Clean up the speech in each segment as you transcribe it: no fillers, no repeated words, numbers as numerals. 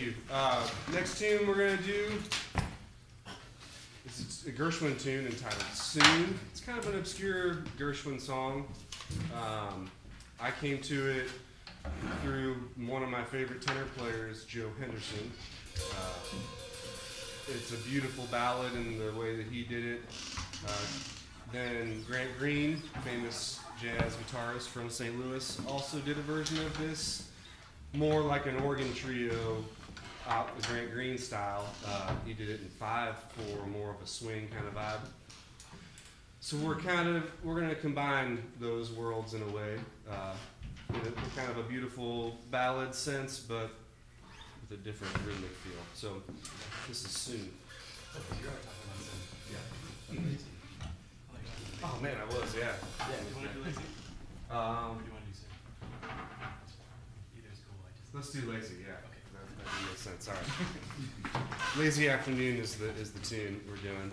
you. Next tune we're going to do is a Gershwin tune entitled Soon. It's kind of an obscure Gershwin song. I came to it through one of my favorite tenor players, Joe Henderson. It's a beautiful ballad in the way that he did it. Then Grant Green, famous jazz guitarist from St. Louis, also did a version of this, more like an organ trio, the Grant Green style. He did it in 5/4, more of a swing kind of vibe. So we're going to combine those worlds in a way, in kind of a beautiful ballad sense, but with a different rhythmic feel. So this is Soon. Yeah. Oh man, I was, yeah. Do you want to do lazy? Or do you want to do soon? Either is cool. Let's do Lazy, yeah. Okay. That makes sense. All right. Lazy Afternoon is the tune we're doing.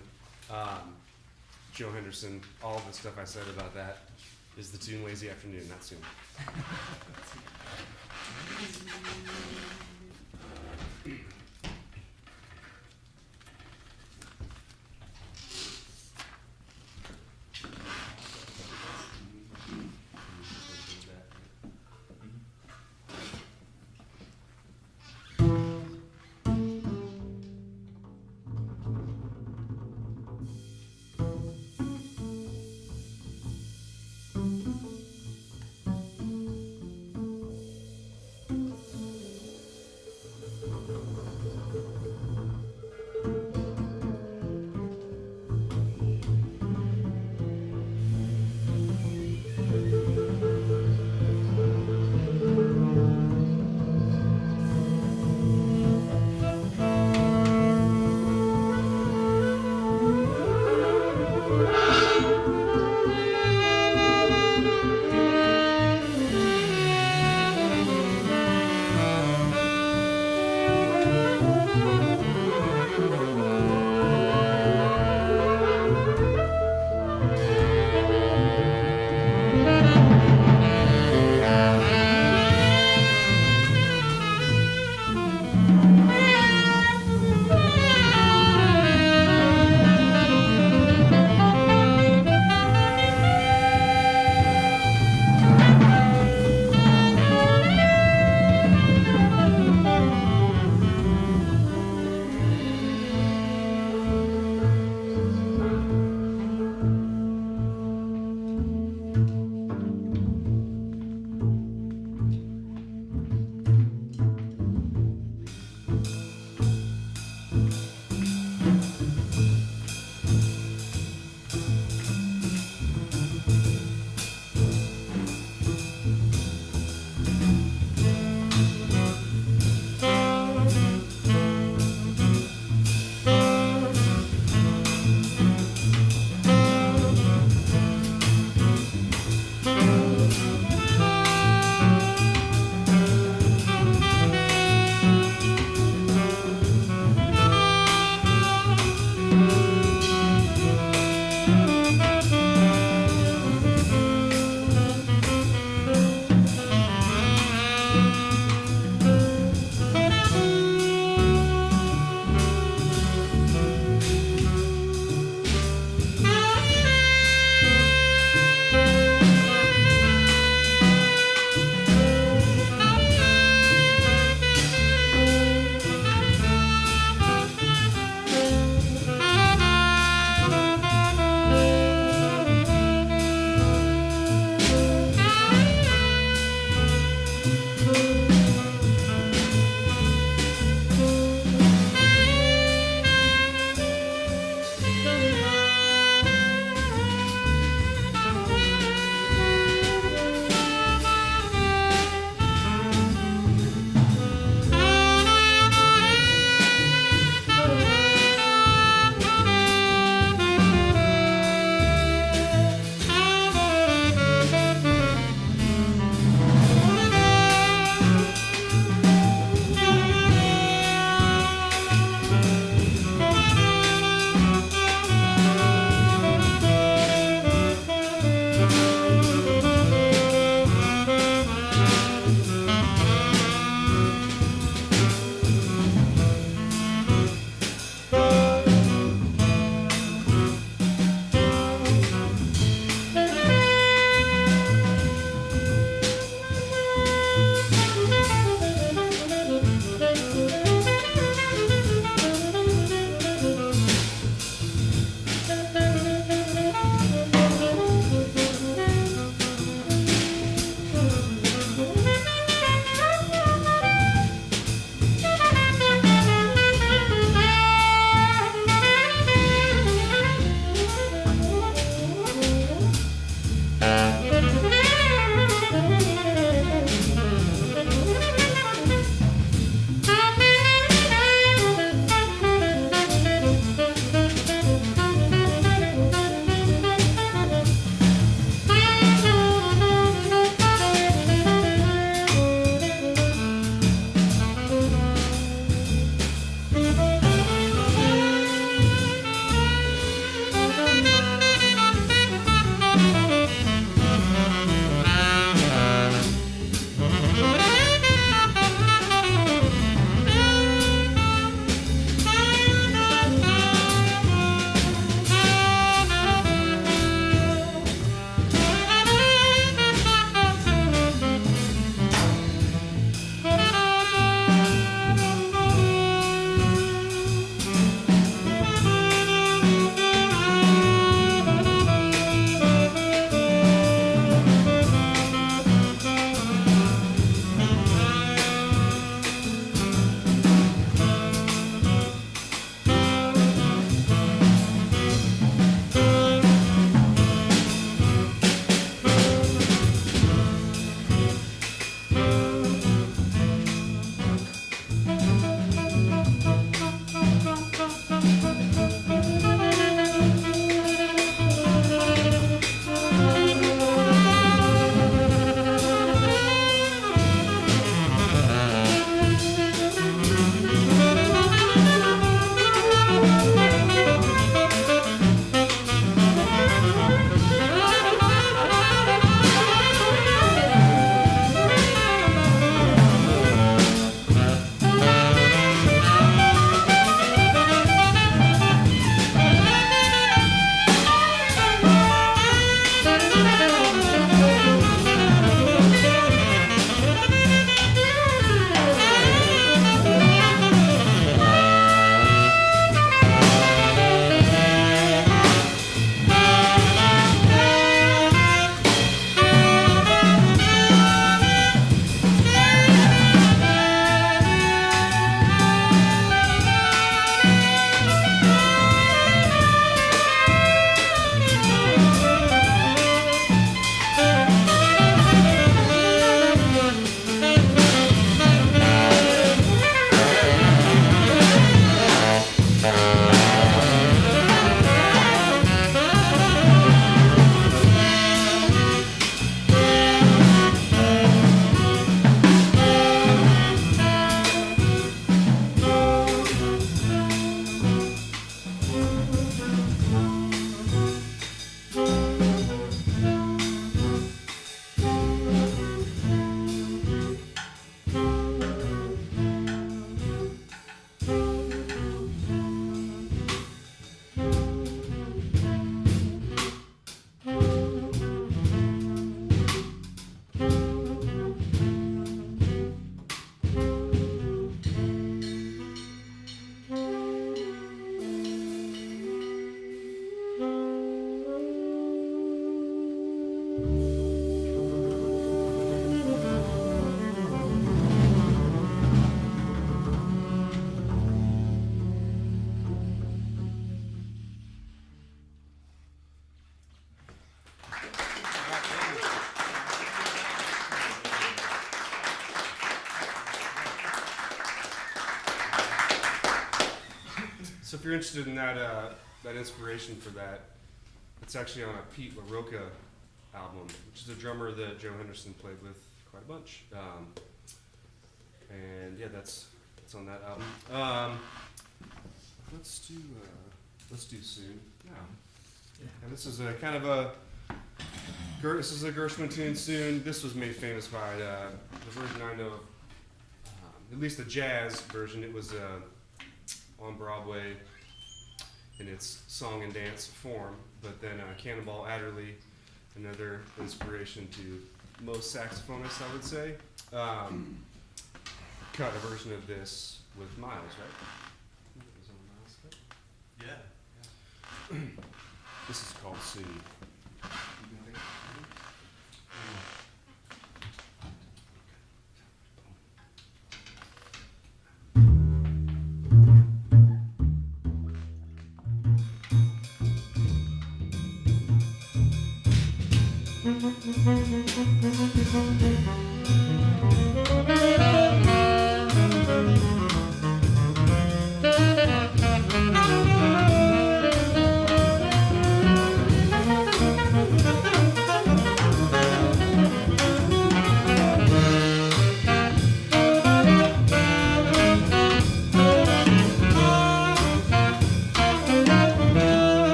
Joe Henderson, all the stuff I said about that is the tune Lazy Afternoon, not Soon. So if you're interested in that that inspiration for that, it's actually on a Pete LaRocca album, which is a drummer that Joe Henderson played with quite a bunch. And yeah, that's on that album. Let's do Soon. And this is a kind of a Gershwin tune, Soon. This was made famous by the version I know of, at least the jazz version. It was on Broadway in its song and dance form, but then Cannonball Adderley, another inspiration to most saxophonists, I would say, cut a version of this with Miles, right? Was it on Miles cut? Yeah. This is called Soon.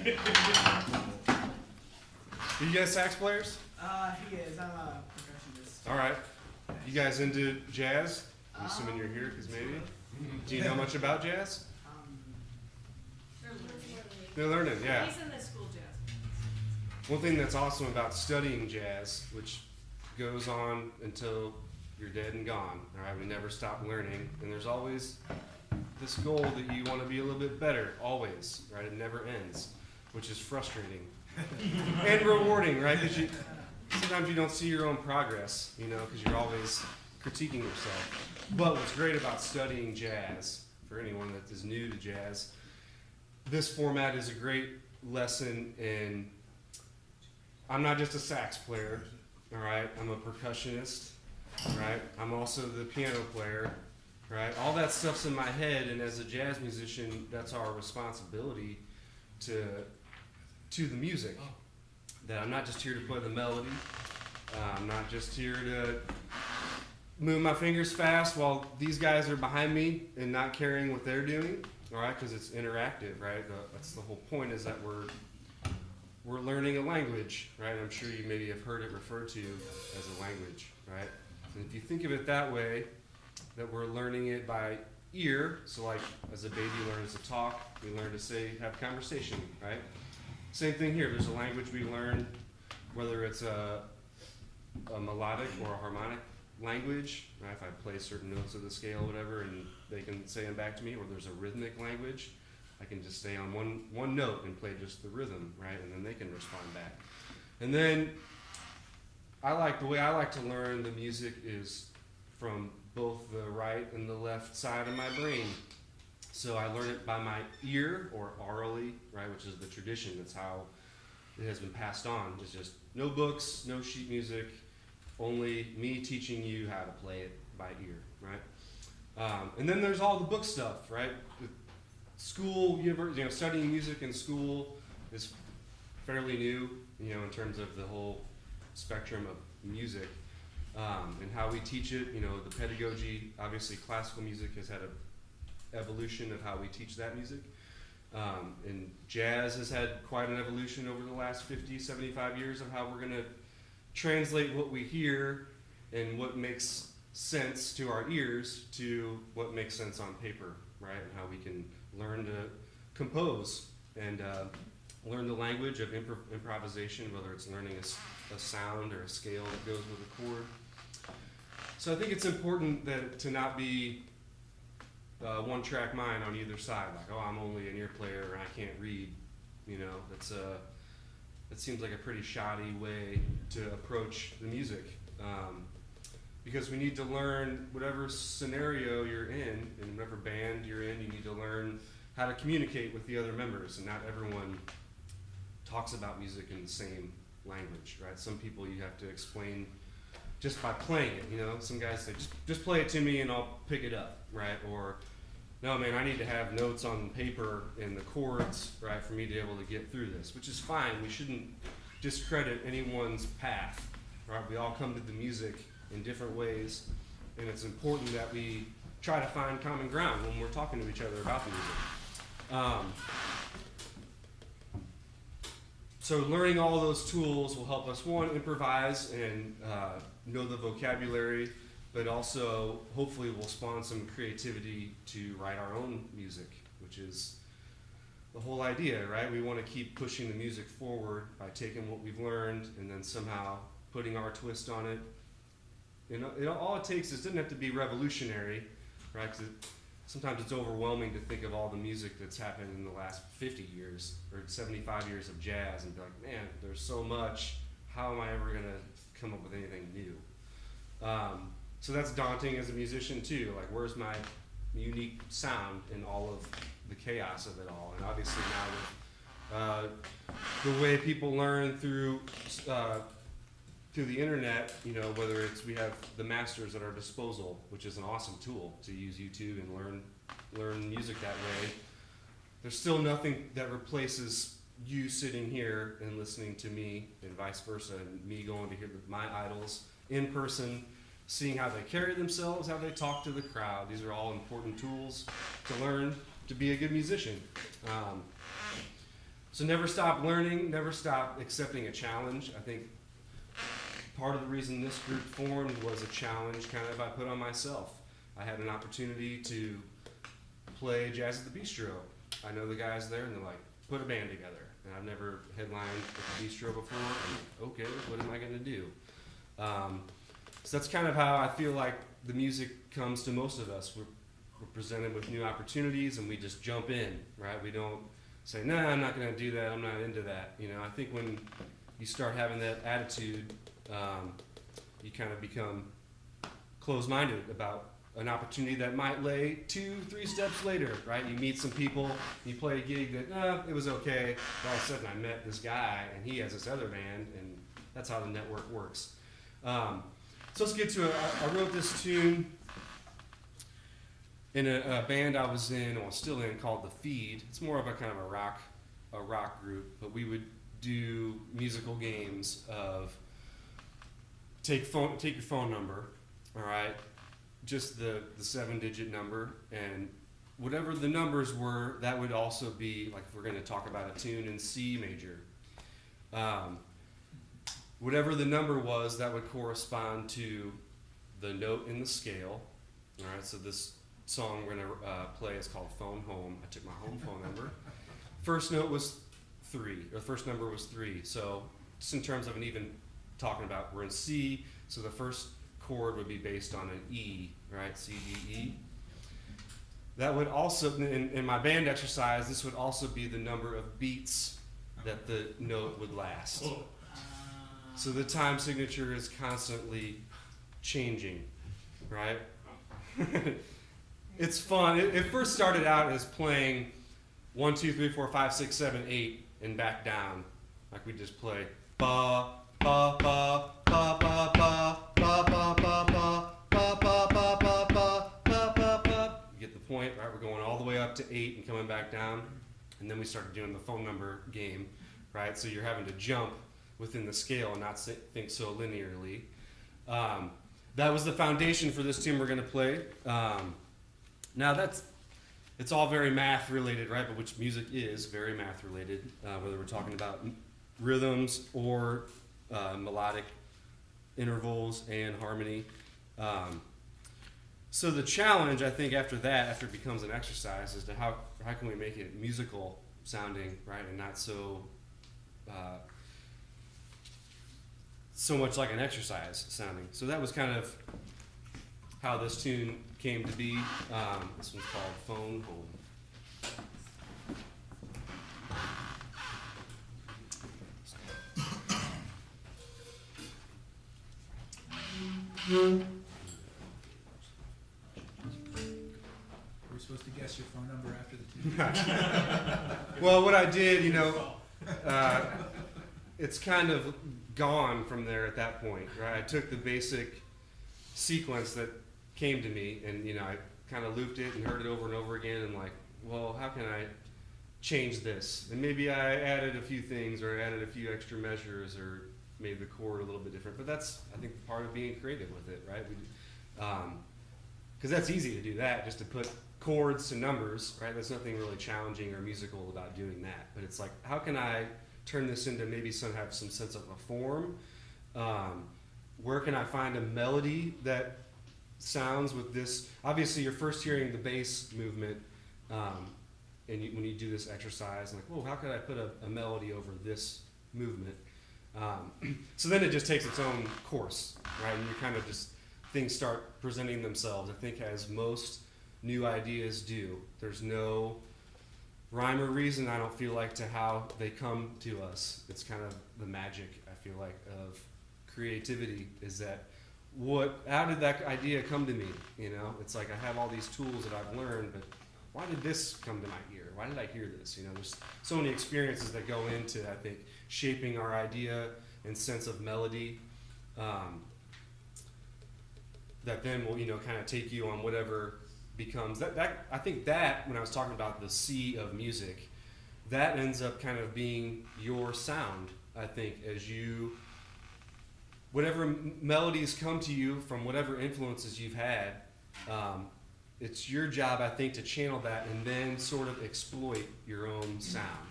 Are you guys sax players? He is. I'm a percussionist. All right. You guys into jazz? I'm assuming you're here because maybe. Do you know much about jazz? They're learning, yeah. He's in the school jazz. One thing that's awesome about studying jazz, which goes on until you're dead and gone, all right? We never stop learning, and there's always this goal that you want to be a little bit better, always, right? It never ends, which is frustrating and rewarding, right? Because sometimes you don't see your own progress, you know, because you're always critiquing yourself. But what's great about studying jazz, for anyone that is new to jazz, this format is a great lesson in, I'm not just a sax player, all right? I'm a percussionist, right? I'm also the piano player, right? All that stuff's in my head, and as a jazz musician, that's our responsibility to the music. That I'm not just here to play the melody. I'm not just here to move my fingers fast while these guys are behind me and not caring what they're doing, all right? Because it's interactive, right? That's the whole point, is that we're learning a language, right? I'm sure you maybe have heard it referred to as a language, right? And if you think of it that way, that we're learning it by ear, so like as a baby learns to talk, we learn to have conversation, right? Same thing here. There's a language we learn, whether it's a melodic or a harmonic language, right? If I play certain notes of the scale or whatever, and they can say them back to me, or there's a rhythmic language, I can just stay on one note and play just the rhythm, right? And then they can respond back. And then the way I like to learn the music is from both the right and the left side of my brain. So I learn it by my ear, or orally, right, which is the tradition. That's how it has been passed on. It's just no books, no sheet music, only me teaching you how to play it by ear, right? And then there's all the book stuff, right? School, university, studying music in school is fairly new, in terms of the whole spectrum of music. And how we teach it, the pedagogy, obviously classical music has had a evolution of how we teach that music. And jazz has had quite an evolution over the last 50, 75 years of how we're going to translate what we hear and what makes sense to our ears to what makes sense on paper, right? And how we can learn to compose and learn the language of improvisation, whether it's learning a sound or a scale that goes with a chord. So I think it's important to not be one-track mind on either side, like, oh, I'm only an ear player and I can't read. That seems like a pretty shoddy way to approach the music, because we need to learn whatever scenario you're in, and whatever band you're in, you need to learn how to communicate with the other members, and not everyone talks about music in the same language, right? Some people you have to explain just by playing it, Some guys say, just play it to me and I'll pick it up, right? Or, no, man, I need to have notes on paper and the chords, right, for me to be able to get through this, which is fine. We shouldn't discredit anyone's path, right? We all come to the music in different ways, and it's important that we try to find common ground when we're talking to each other about the music. So learning all those tools will help us, one, improvise and know the vocabulary, but also hopefully will spawn some creativity to write our own music, which is the whole idea, right? We want to keep pushing the music forward by taking what we've learned and then somehow putting our twist on it. All it takes doesn't have to be revolutionary, right? 'Cause sometimes it's overwhelming to think of all the music that's happened in the last 50 years or 75 years of jazz and be like, man, there's so much. How am I ever going to come up with anything new? So that's daunting as a musician too. Like, where's my unique sound in all of the chaos of it all? And obviously now with the way people learn through the internet, whether we have the masters at our disposal, which is an awesome tool to use YouTube and learn music that way. There's still nothing that replaces you sitting here and listening to me, and vice versa, and me going to hear my idols in person, seeing how they carry themselves, how they talk to the crowd. These are all important tools to learn to be a good musician. So never stop learning, never stop accepting a challenge. I think part of the reason this group formed was a challenge kind of I put on myself. I had an opportunity to play jazz at the Bistro. I know the guys there, and they're like, put a band together. And I've never headlined at the Bistro before. And okay, what am I going to do? So that's kind of how I feel like the music comes to most of us. We're presented with new opportunities, and we just jump in, right? We don't say, nah, I'm not going to do that. I'm not into that. You know, I think when you start having that attitude, you kind of become closed-minded about an opportunity that might lay 2-3 steps later, right? You meet some people, you play a gig that, it was okay, but all of a sudden I met this guy, and he has this other band, and that's how the network works. So let's get to it. I wrote this tune in a band I was in, or still in, called The Feed. It's more of a kind of a rock group, but we would do musical games of take your phone number, all right? Just the 7-digit number, and whatever the numbers were, that would also be, like if we're going to talk about a tune in C major, whatever the number was, that would correspond to the note in the scale. All right, so this song we're going to play is called Phone Home. I took my home phone number. First note was 3, or the first number was 3. So just in terms of an even talking about, we're in C, so the first chord would be based on an E, right? C, D, E. That would also, in my band exercise, this would also be the number of beats that the note would last. So the time signature is constantly changing, right? It's fun. It first started out as playing 1, 2, 3, 4, 5, 6, 7, 8, and back down. Like we just play ba, ba, ba, ba, ba, ba, ba, ba, ba, ba, ba, ba, ba, ba, ba, ba, ba. You get the point, right? We're going all the way up to 8 and coming back down. And then we started doing the phone number game, right? So you're having to jump within the scale and not think so linearly. That was the foundation for this tune we're going to play. Now it's all very math related, right? But which music is very math related, whether we're talking about rhythms or melodic intervals and harmony. So the challenge, I think, after it becomes an exercise, is to how can we make it musical sounding, right, and not so much like an exercise sounding. So that was kind of how this tune came to be. This one's called Phone Home. We're supposed to guess your phone number after the tune. Well, what I did, it's kind of gone from there at that point, right? I took the basic sequence that came to me, and I kind of looped it and heard it over and over again, and like, well, how can I change this? And maybe I added a few things, or added a few extra measures, or made the chord a little bit different. But that's, I think, part of being creative with it, right? Because that's easy to do that, just to put chords to numbers, right? There's nothing really challenging or musical about doing that. But it's like, how can I turn this into maybe have some sense of a form? Where can I find a melody that sounds with this? Obviously, you're first hearing the bass movement, and when you do this exercise, like, whoa, how could I put a melody over this movement? So then it just takes its own course, right? And you kind of just, things start presenting themselves, I think, as most new ideas do. There's no rhyme or reason, I don't feel like, to how they come to us. It's kind of the magic, I feel like, of creativity, is that how did that idea come to me? It's like I have all these tools that I've learned, but why did this come to my ear? Why did I hear this? There's so many experiences that go into, I think, shaping our idea and sense of melody, that then will, kind of take you on whatever becomes that. I think that, when I was talking about the sea of music, that ends up kind of being your sound, I think, as whatever melodies come to you from whatever influences you've had, it's your job, I think, to channel that and then sort of exploit your own sound,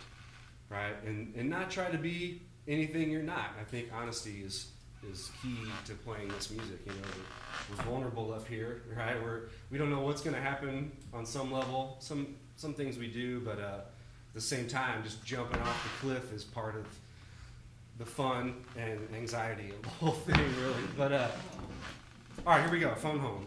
right? And not try to be anything you're not. I think honesty is key to playing this music. You know, we're vulnerable up here, right? We don't know what's going to happen on some level. Some things we do, but at the same time, just jumping off the cliff is part of the fun and anxiety of the whole thing, really. But all right, here we go. Phone home.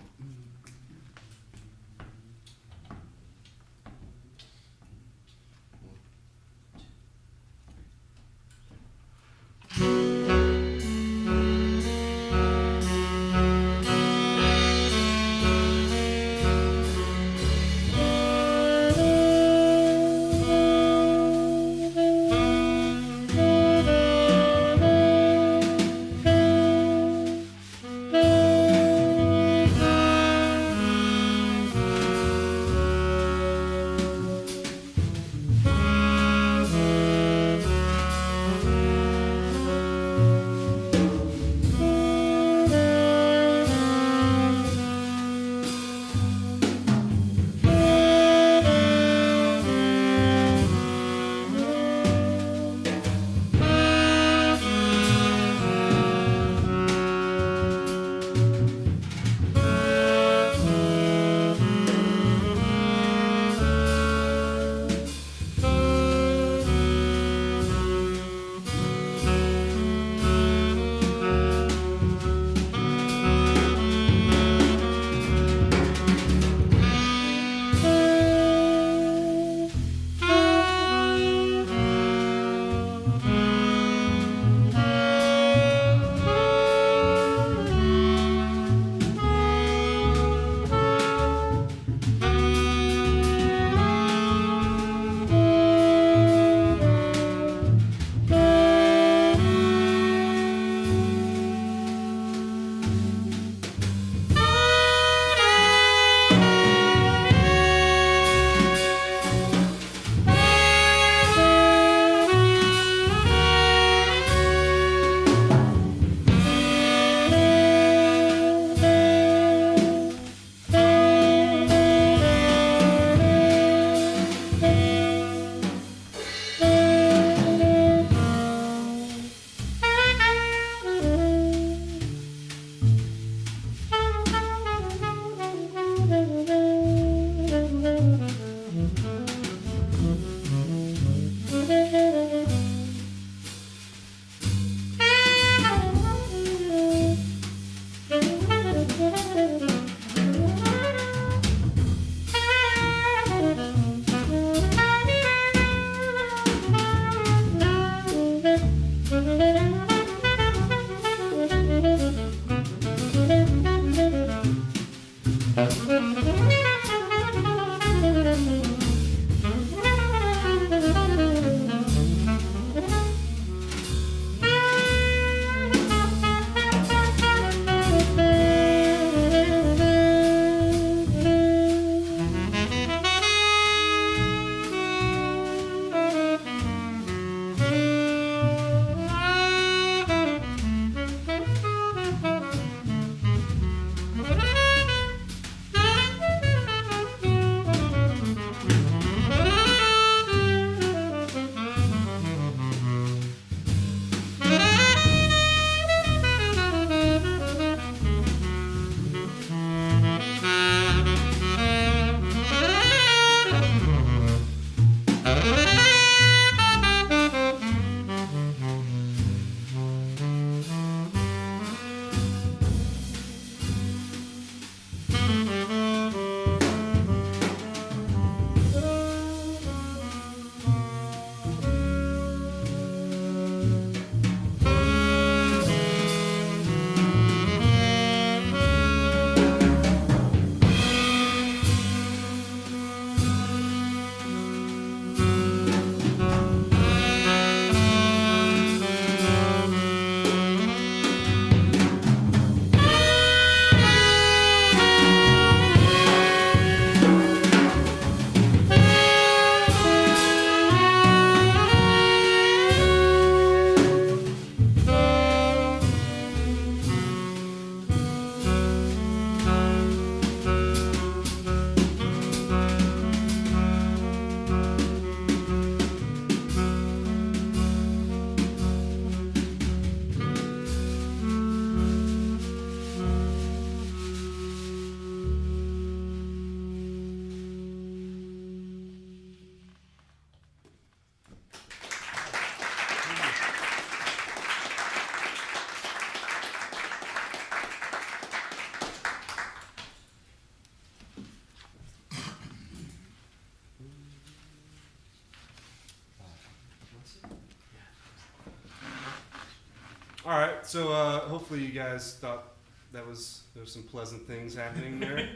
All right, so hopefully you guys thought there was some pleasant things happening there,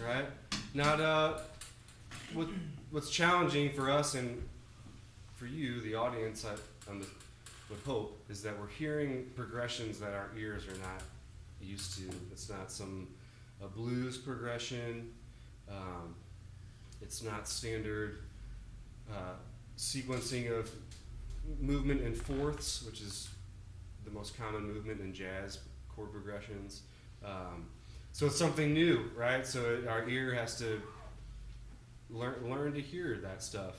right? Not what's challenging for us and for you, the audience, would hope, is that we're hearing progressions that our ears are not used to. It's not a blues progression. It's not standard sequencing of movement in fourths, which is the most common movement in jazz chord progressions. So it's something new, right? So our ear has to learn to hear that stuff.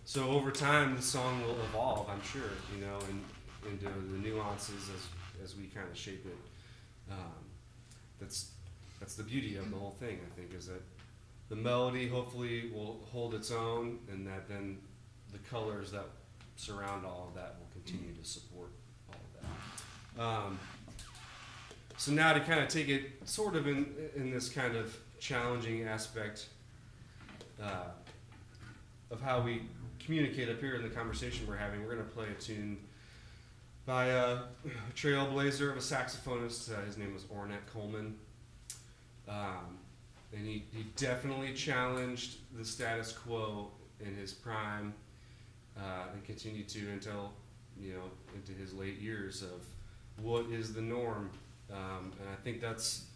So over time, the song will evolve, I'm sure, into the nuances as we kind of shape it. That's the beauty of the whole thing, I think, is that the melody hopefully will hold its own, and that then the colors that surround all of that will continue to support all of that. So now to kind of take it sort of in this kind of challenging aspect of how we communicate up here in the conversation we're having, we're going to play a tune by a trailblazer of a saxophonist. His name was Ornette Coleman. And he definitely challenged the status quo in his prime and continued to until, into his late years of what is the norm. And I think that's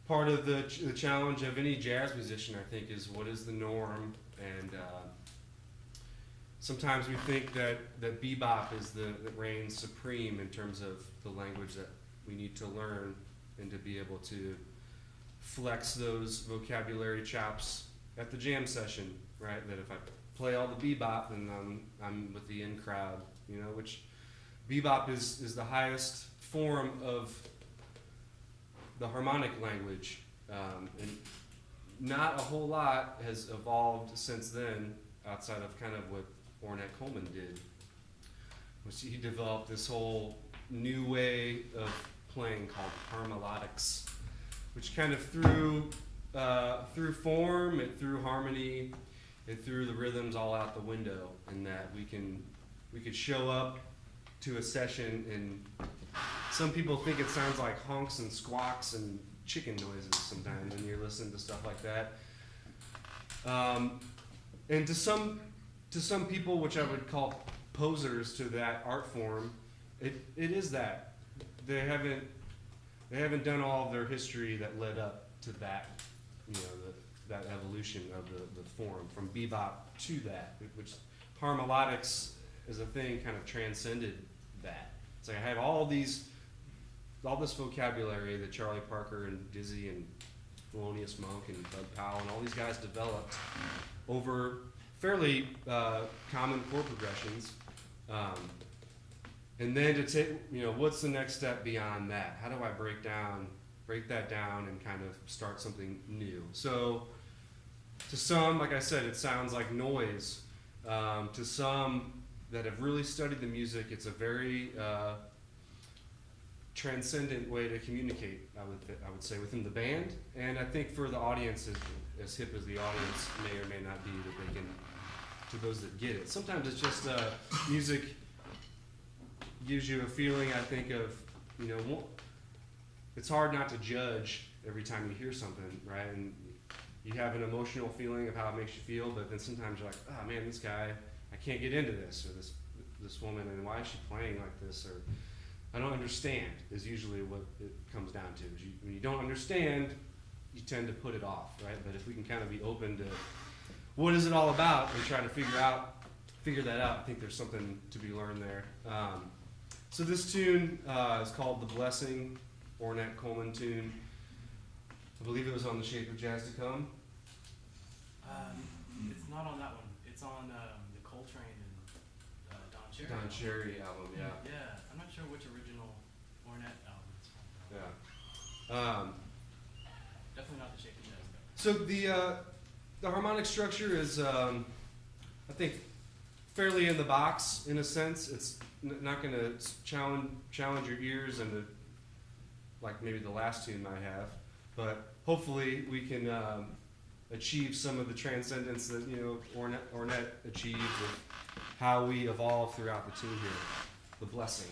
part of the challenge of any jazz musician, I think, is what is the norm. And sometimes we think that bebop is that reigns supreme in terms of the language that we need to learn and to be able to flex those vocabulary chops at the jam session, right? That if I play all the bebop, then I'm with the in crowd, which bebop is the highest form of the harmonic language, and not a whole lot has evolved since then outside of kind of what Ornette Coleman did, which he developed this whole new way of playing called harmonics, which kind of threw form, it threw harmony, it threw the rhythms all out the window, and that we could show up to a session and some people think it sounds like honks and squawks and chicken noises sometimes when you're listening to stuff like that. And to some people, which I would call posers to that art form, it is that. They haven't done all of their history that led up to that, that evolution of the form from bebop to that, which harmonics as a thing kind of transcended that. It's like I have all this vocabulary that Charlie Parker and Dizzy and Thelonious Monk and Bud Powell and all these guys developed over fairly common chord progressions. And then to take, what's the next step beyond that? How do I break that down and kind of start something new? So to some, like I said, it sounds like noise. To some that have really studied the music, it's a very transcendent way to communicate, I would say, within the band. And I think for the audience, as hip as the audience may or may not be, that they can, to those that get it. Sometimes it's just music gives you a feeling, I think, of, it's hard not to judge every time you hear something, right? And you have an emotional feeling of how it makes you feel, but then sometimes you're like, oh man, this guy, I can't get into this, or this woman, and why is she playing like this, or I don't understand, is usually what it comes down to. When you don't understand, you tend to put it off, right? But if we can kind of be open to what is it all about and try to figure that out, I think there's something to be learned there. So this tune is called The Blessing, Ornette Coleman tune. I believe it was on The Shape of Jazz to Come. It's not on that one. It's on the Coltrane and Don Cherry. Don Cherry album, yeah. Yeah, I'm not sure which original Ornette album it's from. Yeah. Definitely not The Shape of Jazz though. So the harmonic structure is, I think, fairly in the box in a sense. It's not going to challenge your ears and like maybe the last tune might have, but hopefully we can achieve some of the transcendence that Ornette achieved with how we evolve throughout the tune here. The Blessing.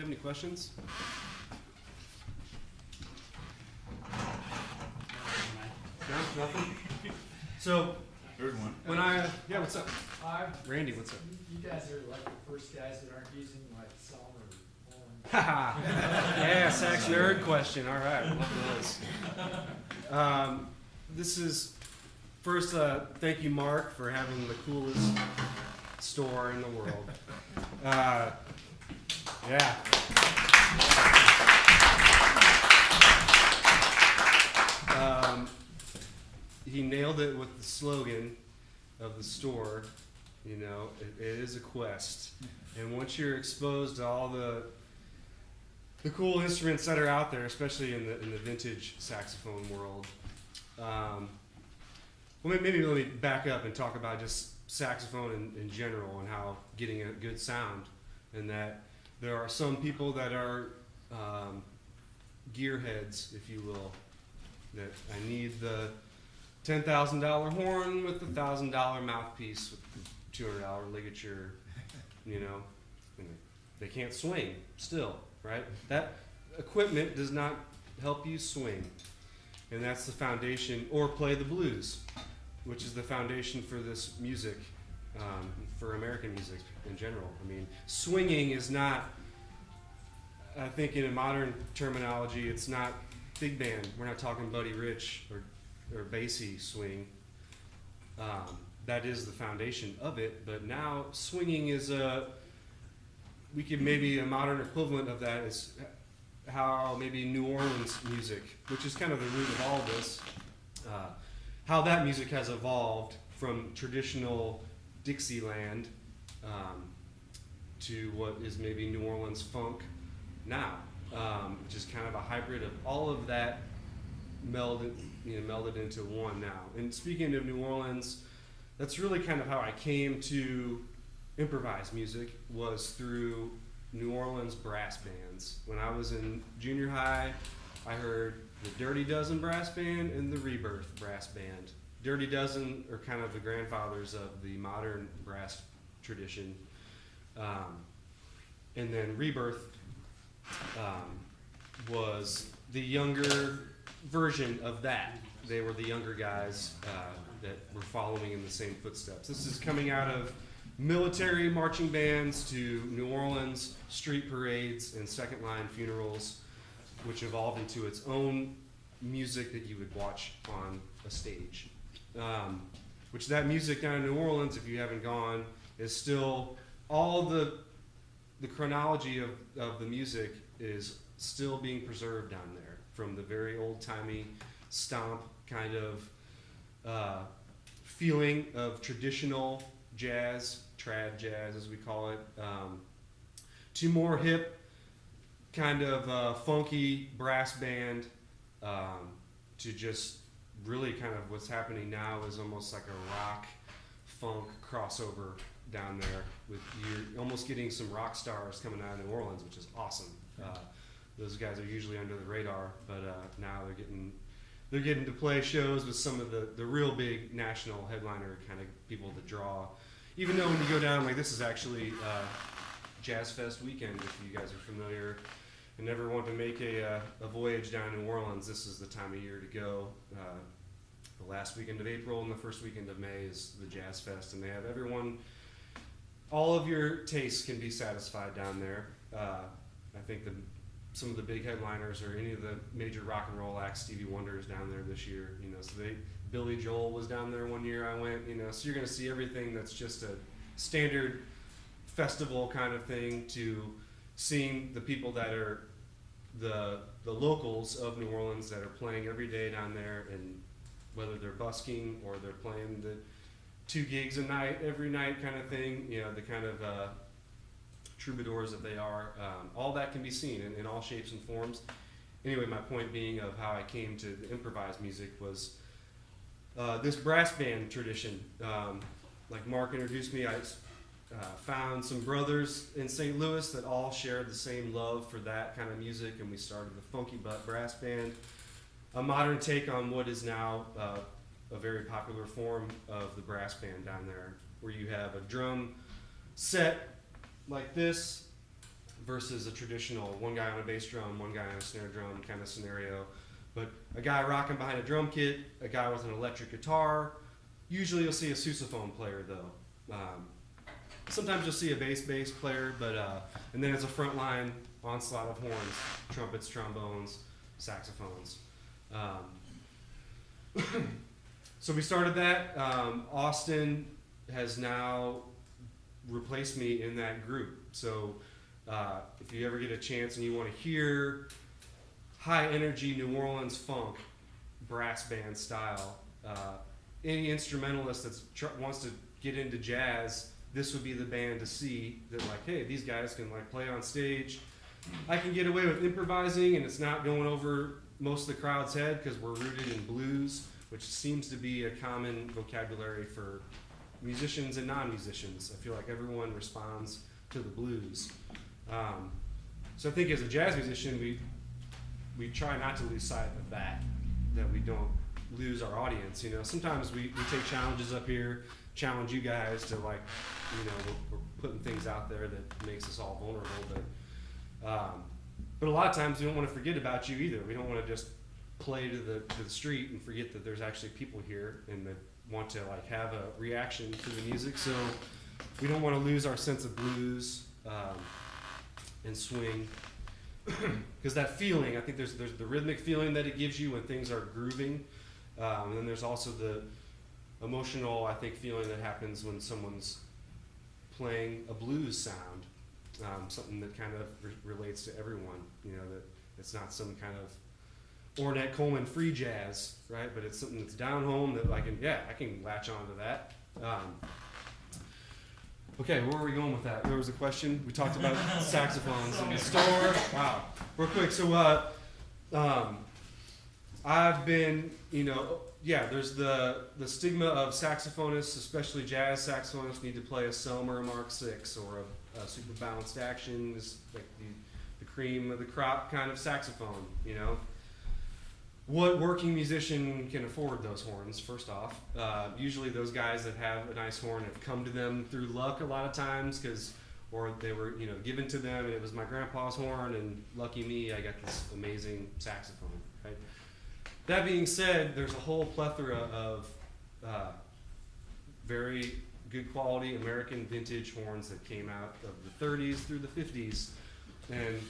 have any questions? No, nothing. So There's one. when yeah, what's up, Randy? What's up? You guys are like the first guys that aren't using like song or Haha. Yeah, sax nerd question. All right, love those. This is first. Thank you, Mark, for having the coolest store in the world. Yeah. He nailed it with the slogan of the store. You know, it is a quest, and once you're exposed to all the cool instruments that are out there, especially in the vintage saxophone world. Well, maybe let me back up and talk about just saxophone in general and how getting a good sound, and that there are some people that are gearheads, if you will, that I need the $10,000 horn with the $1,000 mouthpiece with the $200 ligature, you know, and they can't swing still, right? That equipment does not help you swing, and that's the foundation, or play the blues, which is the foundation for this music, for American music in general. I mean, swinging is not, I think in a modern terminology, it's not big band. We're not talking Buddy Rich or bassy swing. That is the foundation of it, but now swinging is we could maybe a modern equivalent of that is how maybe New Orleans music, which is kind of the root of all this, how that music has evolved from traditional Dixieland to what is maybe New Orleans funk now, which is kind of a hybrid of all of that melded into one now. And speaking of New Orleans, that's really kind of how I came to improvised music, was through New Orleans brass bands. When I was in junior high, I heard the Dirty Dozen brass band and the Rebirth brass band. Dirty Dozen are kind of the grandfathers of the modern brass tradition. And then Rebirth was the younger version of that. They were the younger guys that were following in the same footsteps. This is coming out of military marching bands to New Orleans street parades and second line funerals, which evolved into its own music that you would watch on a stage. Which that music down in New Orleans, if you haven't gone, is still all the chronology of the music is still being preserved down there, from the very old-timey stomp kind of feeling of traditional jazz, trad jazz as we call it, to more hip kind of funky brass band, to just really kind of what's happening now is almost like a rock funk crossover down there, with you're almost getting some rock stars coming out of New Orleans, which is awesome. Those guys are usually under the radar, but now they're getting to play shows with some of the real big national headliner kind of people to draw. Even though when you go down, like this is actually Jazz Fest weekend, if you guys are familiar and never want to make a voyage down to New Orleans, this is the time of year to go. The last weekend of April and the first weekend of May is the Jazz Fest, and they have everyone, all of your tastes can be satisfied down there. I think some of the big headliners or any of the major rock and roll acts, Stevie Wonder is down there this year, you know, so Billy Joel was down there one year I went, you know, so you're going to see everything that's just a standard festival kind of thing, to seeing the people that are the locals of New Orleans that are playing every day down there, and whether they're busking or they're playing the 2 gigs a night, every night kind of thing, you know, the kind of troubadours that they are, all that can be seen in all shapes and forms. Anyway, my point being of how I came to the improvised music was this brass band tradition. Like Mark introduced me, I found some brothers in St. Louis that all shared the same love for that kind of music, and we started the Funky Butt Brass Band, a modern take on what is now a very popular form of the brass band down there, where you have a drum set like this, versus a traditional one guy on a bass drum, one guy on a snare drum kind of scenario. But a guy rocking behind a drum kit, a guy with an electric guitar. Usually you'll see a sousaphone player though. Sometimes you'll see a bass player, but and then it's a frontline onslaught of horns, trumpets, trombones, saxophones. So we started that. Austin has now replaced me in that group. So if you ever get a chance and you want to hear high energy New Orleans funk, brass band style, any instrumentalist that wants to get into jazz, this would be the band to see. That like, hey, these guys can like play on stage. I can get away with improvising, and it's not going over most of the crowd's head because we're rooted in blues, which seems to be a common vocabulary for musicians and non-musicians. I feel like everyone responds to the blues. So I think as a jazz musician, we try not to lose sight of that we don't lose our audience. You know, sometimes we take challenges up here, challenge you guys to like, you know, we're putting things out there that makes us all vulnerable. But a lot of times we don't want to forget about you either. We don't want to just play to the street and forget that there's actually people here and that want to like have a reaction to the music. So we don't want to lose our sense of blues and swing. Because that feeling, I think there's the rhythmic feeling that it gives you when things are grooving, and then there's also the emotional, I think, feeling that happens when someone's playing a blues sound, something that kind of relates to everyone. You know, that it's not some kind of Ornette Coleman free jazz, right? But it's something that's down home that I can latch onto that. Okay, where were we going with that? There was a question. We talked about saxophones in the store. Wow. Real quick, so I've been, you know, there's the stigma of saxophonists, especially jazz saxophonists, need to play a Selmer Mark VI or a super balanced action, is like the cream of the crop kind of saxophone, you know. What working musician can afford those horns, first off? Usually those guys that have a nice horn have come to them through luck a lot of times, or they were, you know, given to them, and it was my grandpa's horn, and lucky me, I got this amazing saxophone, right? That being said, there's a whole plethora of very good quality American vintage horns that came out of the 30s through the 50s. And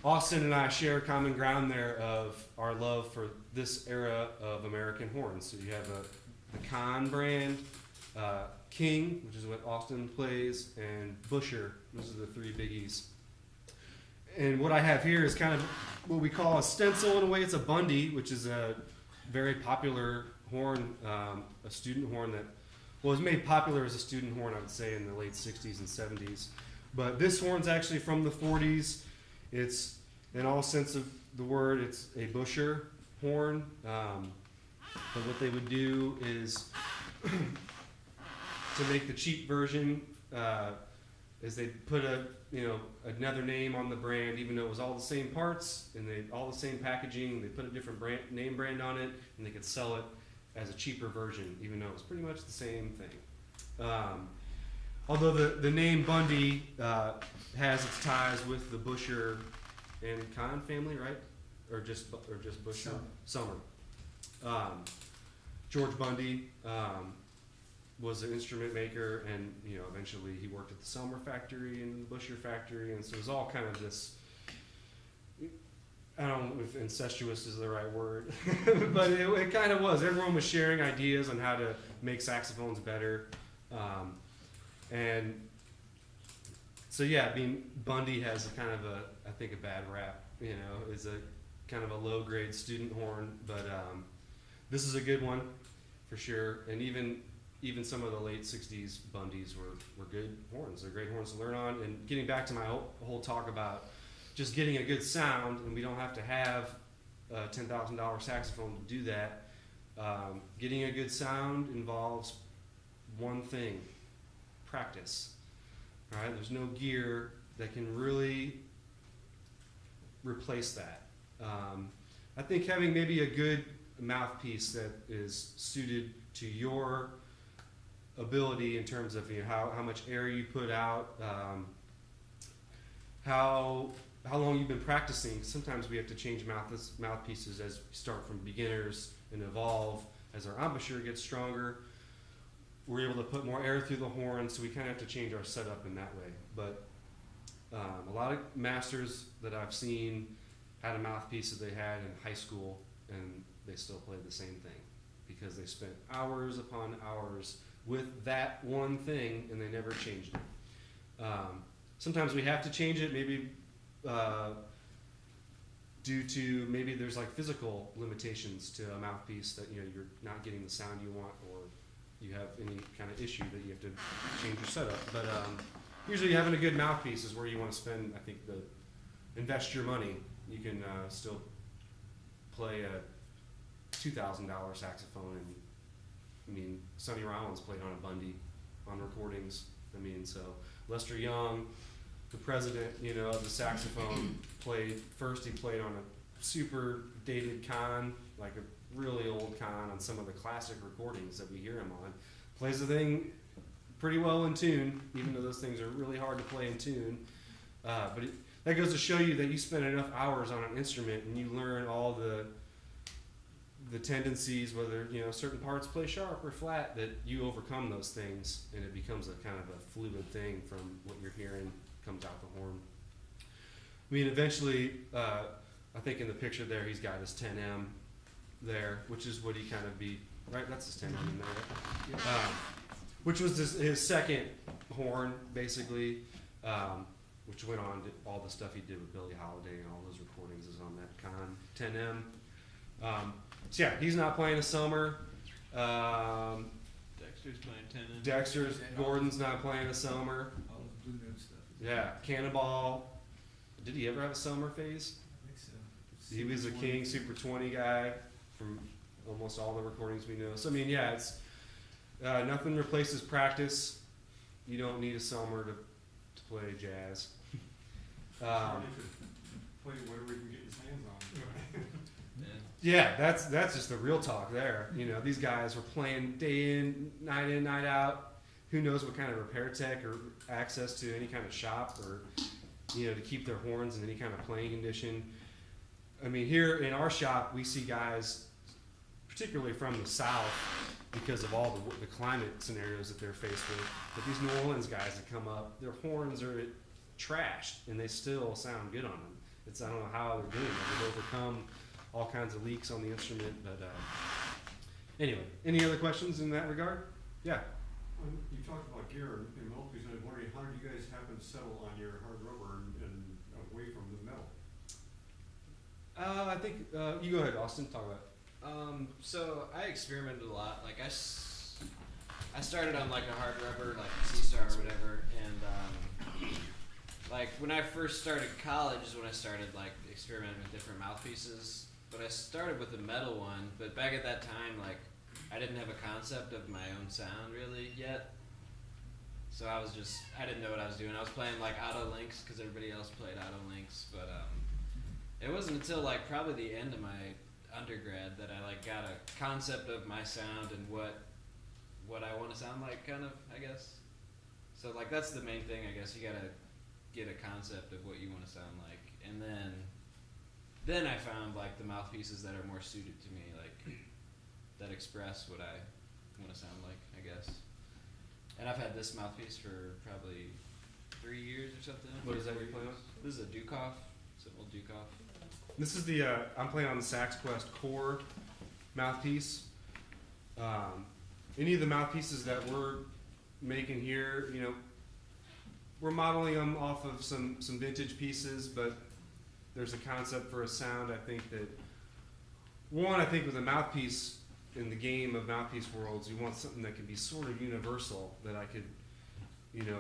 Austin and I share common ground there of our love for this era of American horns. So you have the Kahn brand, King, which is what Austin plays, and Busher. Those are the three biggies. And what I have here is kind of what we call a stencil in a way. It's a Bundy, which is a very popular horn, a student horn that was made popular as a student horn, I would say, in the late 60s and 70s. But this horn's actually from the 40s. It's, in all sense of the word, it's a Busher horn. But what they would do is, to make the cheap version, is they'd put another name on the brand, even though it was all the same parts and all the same packaging. They put a different name brand on it, and they could sell it as a cheaper version, even though it was pretty much the same thing. Although the name Bundy has its ties with the Busher and Kahn family, right? Or just Busher? Summer. George Bundy was an instrument maker, and eventually he worked at the Summer factory and the Busher factory, and so it was all kind of this. I don't know if incestuous is the right word, but it kind of was. Everyone was sharing ideas on how to make saxophones better. And so Bundy has a kind of I think a bad rap, is a kind of a low grade student horn, but this is a good one for sure. And even some of the late 60s Bundys were good horns. They're great horns to learn on. And getting back to my whole talk about just getting a good sound, and we don't have to have a $10,000 saxophone to do that. Getting a good sound involves one thing: practice. All right, there's no gear that can really replace that. I think having maybe a good mouthpiece that is suited to your ability in terms of how much air you put out, how long you've been practicing. Sometimes we have to change mouthpieces as we start from beginners and evolve. As our embouchure gets stronger, we're able to put more air through the horn, so we kind of have to change our setup in that way. But a lot of masters that I've seen had a mouthpiece that they had in high school, and they still played the same thing because they spent hours upon hours with that one thing, and they never changed it. Sometimes we have to change it, maybe due to maybe there's like physical limitations to a mouthpiece that you're not getting the sound you want, or you have any kind of issue that you have to change your setup. But usually having a good mouthpiece is where you want to spend, I think, invest your money. You can still play a $2,000 saxophone, and I mean, Sonny Rollins played on a Bundy on recordings. I mean, so Lester Young, the president, of the saxophone, played first. He played on a super dated Con, like a really old Con, on some of the classic recordings that we hear him on. Plays the thing pretty well in tune, even though those things are really hard to play in tune. But that goes to show you that you spend enough hours on an instrument and you learn all the tendencies, whether certain parts play sharp or flat, that you overcome those things, and it becomes a kind of a fluid thing from what you're hearing comes out the horn. I mean, eventually, I think in the picture there, he's got his 10M there, which is what he kind of be, right? That's his 10M in there. Which was his second horn, basically, which went on to all the stuff he did with Billie Holiday, and all those recordings is on that Con 10M. So yeah, he's not playing a summer. Dexter's playing 10. Gordon's not playing a summer. All the Blue Note stuff. Yeah, Cannonball. Did he ever have a summer phase? I think so. He was a King Super 20 guy from almost all the recordings we know. So I mean, yeah, it's nothing replaces practice. You don't need a summer to play jazz. Play whatever he can get his hands on. Yeah, that's just the real talk there. These guys were playing day in, night out. Who knows what kind of repair tech or access to any kind of shop, or to keep their horns in any kind of playing condition. I mean, here in our shop, we see guys, particularly from the South, because of all the climate scenarios that they're faced with. But these New Orleans guys that come up, their horns are trashed, and they still sound good on them. I don't know how they're doing it. They've overcome all kinds of leaks on the instrument. But anyway, any other questions in that regard? Yeah. You talked about gear and mouthpiece, and I was wondering, how did you guys happen to settle on your hard rubber and away from the metal? I think you go ahead, Austin. Talk about it. So I experimented a lot. Like I started on like a hard rubber, like C-Star or whatever, and like when I first started college is when I started like experimenting with different mouthpieces. But I started with a metal one. But back at that time, like I didn't have a concept of my own sound really yet. So I didn't know what I was doing. I was playing like auto links because everybody else played auto links, but it wasn't until like probably the end of my undergrad that I like got a concept of my sound and what I want to sound like, kind of, I guess. So like that's the main thing, I guess. You gotta get a concept of what you want to sound like, and then I found like the mouthpieces that are more suited to me, like that express what I want to sound like, I guess. And I've had this mouthpiece for probably 3 years or something. What is that you're playing with? This is a Dukoff. It's an old Dukoff. This is I'm playing on the Saxquest Core mouthpiece. Any of the mouthpieces that we're making here, we're modeling them off of some vintage pieces, but there's a concept for a sound. I think with a mouthpiece in the game of mouthpiece worlds, you want something that can be sort of universal, that I could,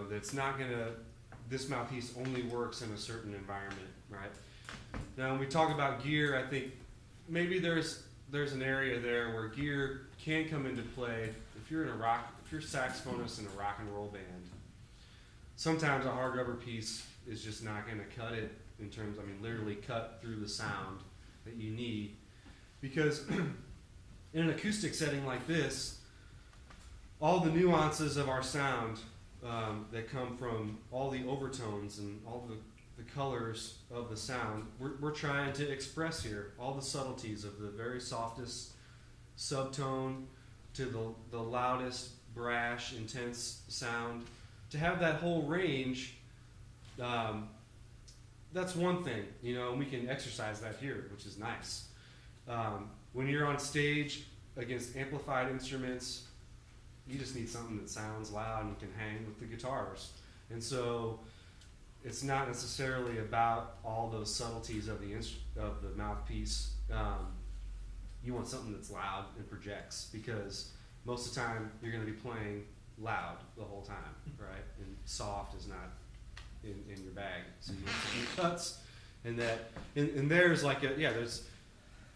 that's not this mouthpiece only works in a certain environment, right? Now, when we talk about gear, I think maybe there's an area there where gear can come into play. If you're a saxophonist in a rock and roll band, sometimes a hard rubber piece is just not going to cut it in terms, literally cut through the sound that you need. Because in an acoustic setting like this, all the nuances of our sound that come from all the overtones and all the the colors of the sound, we're trying to express here all the subtleties of the very softest subtone to the loudest, brash, intense sound. To have that whole range, that's one thing, and we can exercise that here, which is nice. When you're on stage against amplified instruments, you just need something that sounds loud and you can hang with the guitars. And so it's not necessarily about all those subtleties of the mouthpiece. You want something that's loud and projects, because most of the time you're going to be playing loud the whole time, right? And soft is not in your bag. So you want something that cuts, and there's like there's.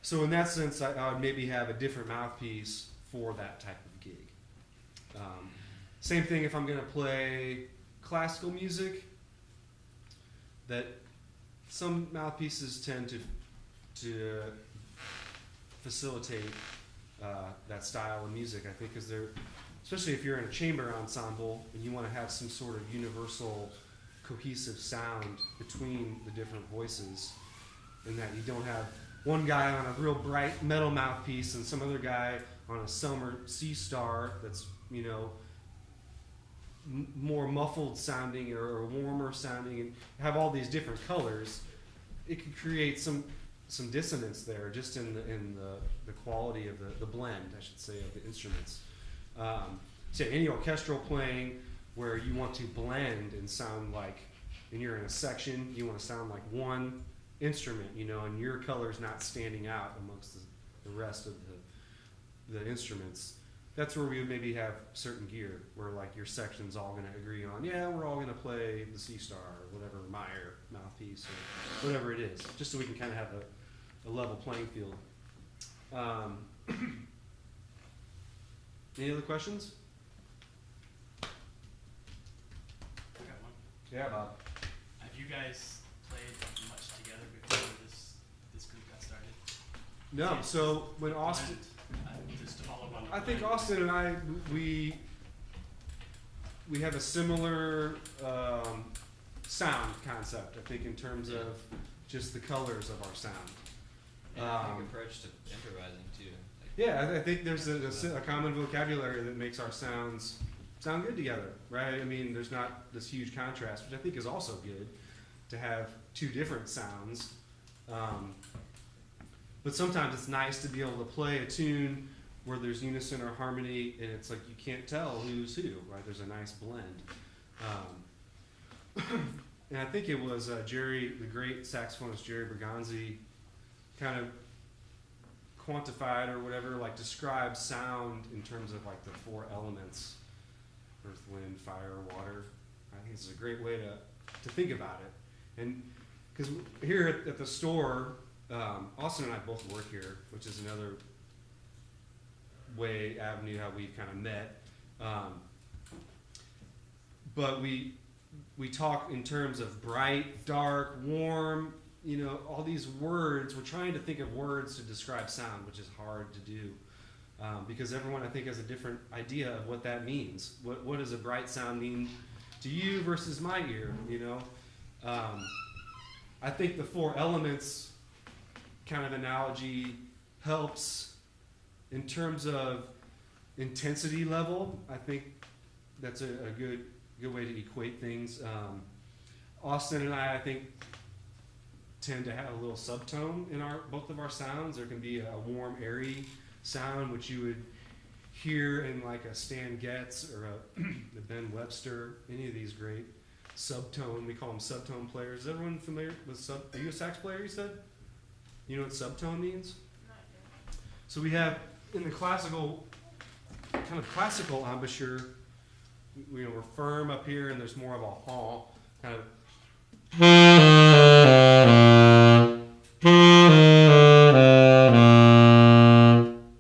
So in that sense, I would maybe have a different mouthpiece for that type of gig. Same thing if I'm going to play classical music. That some mouthpieces tend to facilitate that style of music. I think because especially if you're in a chamber ensemble and you want to have some sort of universal, cohesive sound between the different voices, and that you don't have one guy on a real bright metal mouthpiece and some other guy on a summer C star that's more muffled sounding or warmer sounding, and have all these different colors. It could create some dissonance there, just in the quality of the blend, I should say, of the instruments. Say any orchestral playing where you want to blend and sound like, and you're in a section, you want to sound like one instrument, and your color's not standing out amongst the rest of the instruments. That's where we would maybe have certain gear where like your section's all going to agree on, we're all going to play the C star or whatever Meyer mouthpiece or whatever it is, just so we can kind of have a level playing field. Any other questions? I got one. Yeah, Bob. Have you guys played much together before this group got started? No, so when Austin... Just to follow up on I think Austin and I, we have a similar sound concept, I think, in terms of just the colors of our sound. And I think approach to improvising too. Yeah, I think there's a common vocabulary that makes our sounds sound good together, right? I mean, there's not this huge contrast, which I think is also good, to have two different sounds. But sometimes it's nice to be able to play a tune where there's unison or harmony, and it's like you can't tell who's who, right? There's a nice blend. And I think it was Jerry, the great saxophonist Jerry Bergonzi, kind of quantified or whatever, like described sound in terms of like the four elements: earth, wind, fire, water. I think it's a great way to think about it. And because here at the store, Austin and I both work here, which is another avenue how we kind of met. But we talk in terms of bright, dark, warm, all these words. We're trying to think of words to describe sound, which is hard to do, because everyone, I think, has a different idea of what that means. What does a bright sound mean to you versus my ear, I think the four elements kind of analogy helps in terms of intensity level. I think that's a good way to equate things. Austin and I think, tend to have a little subtone in both of our sounds. There can be a warm, airy sound, which you would hear in like a Stan Getz or the Ben Webster, any of these great subtone. We call them subtone players. Is everyone familiar with Are you a sax player, you said? You know what subtone means? Not yet. So we have, in the classical embouchure, we're firm up here, and there's more of a haw, kind of.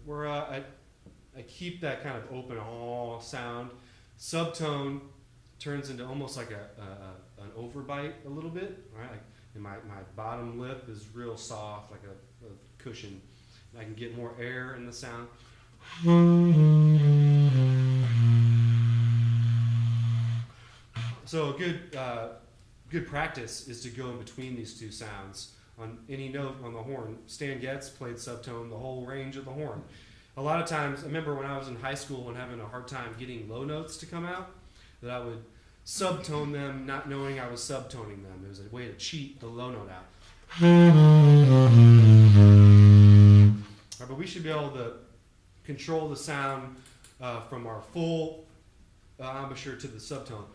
Where I keep that kind of open haw sound. Subtone turns into almost like an overbite a little bit, right? Like, and my bottom lip is real soft, like a cushion. I can get more air in the sound. So a good good practice is to go in between these two sounds. On any note on the horn, Stan Getz played subtone the whole range of the horn. A lot of times, I remember when I was in high school and having a hard time getting low notes to come out, that I would subtone them, not knowing I was subtoning them. It was a way to cheat the low note out. But we should be able to control the sound from our full embouchure to the subtone.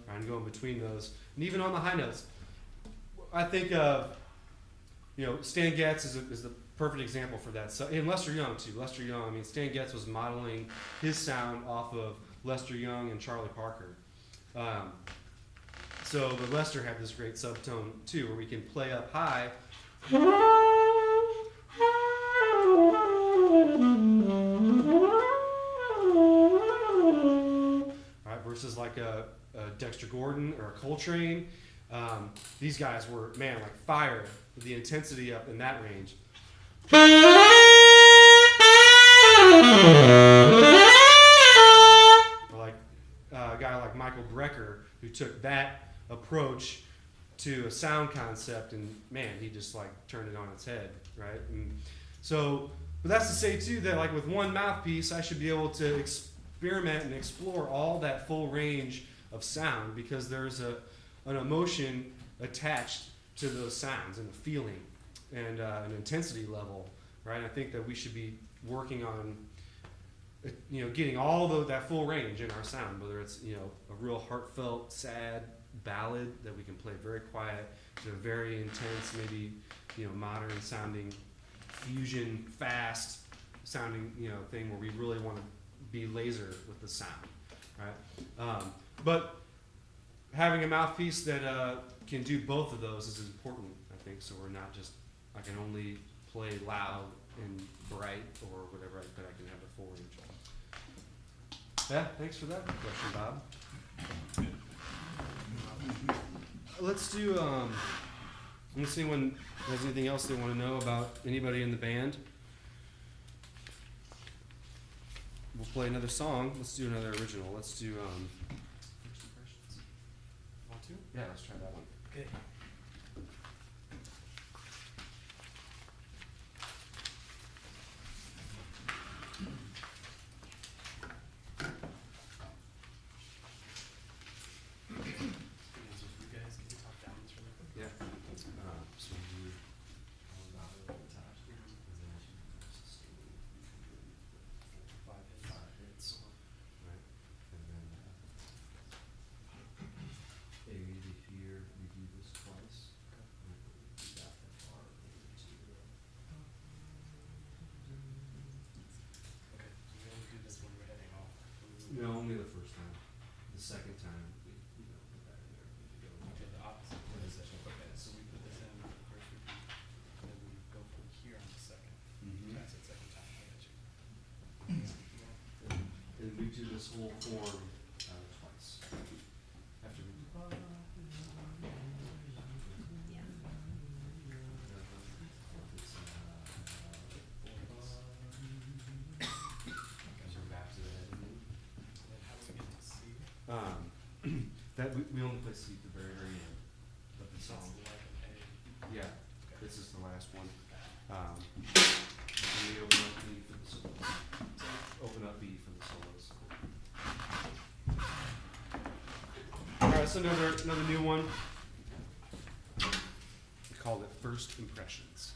And go in between those. And even on the high notes. I think Stan Getz is the perfect example for that. So, and Lester Young too. Lester Young, I mean, Stan Getz was modeling his sound off of Lester Young and Charlie Parker. But Lester had this great subtone too, where we can play up high. Right, versus like a Dexter Gordon or a Coltrane. These guys were, like fire with the intensity up in that range. Or like a guy like Michael Brecker, who took that approach to a sound concept, and he just like turned it on its head, right? And so, but that's to say too that like with one mouthpiece, I should be able to experiment and explore all that full range of sound, because there's an emotion attached to those sounds and a feeling and an intensity level, right? I think that we should be working on getting all that full range in our sound, whether it's a real heartfelt, sad ballad that we can play very quiet to a very intense, maybe modern sounding fusion, fast sounding thing where we really want to be laser with the sound, right? But having a mouthpiece that can do both of those is important, I think, so we're not just, I can only play loud and bright or whatever, but I can have the full range. Yeah, thanks for that question, Bob. Let's do, let's see anyone has anything else they want to know about anybody in the band. We'll play another song. Let's do another original. Let's do, First Impressions. Want to? Yeah, let's try that one. Okay. Yeah. So you five hits, right? And then A to here, we do this twice. That far No, only the first time. The second time, we put that in there. We go. Okay, the opposite. Okay, so we put this in the first repeat, and then we go from here on the second. Mm-hmm. That's the second time. I got you. And we do this whole form twice. After we do. So back to the editing. And then how do we get to C? That we only play C at the very, very end of the song. That's like an A. Yeah, this is the last one. And we open up B for the solos. Open up B for the solos. Alright, so another new one. We called it First Impressions.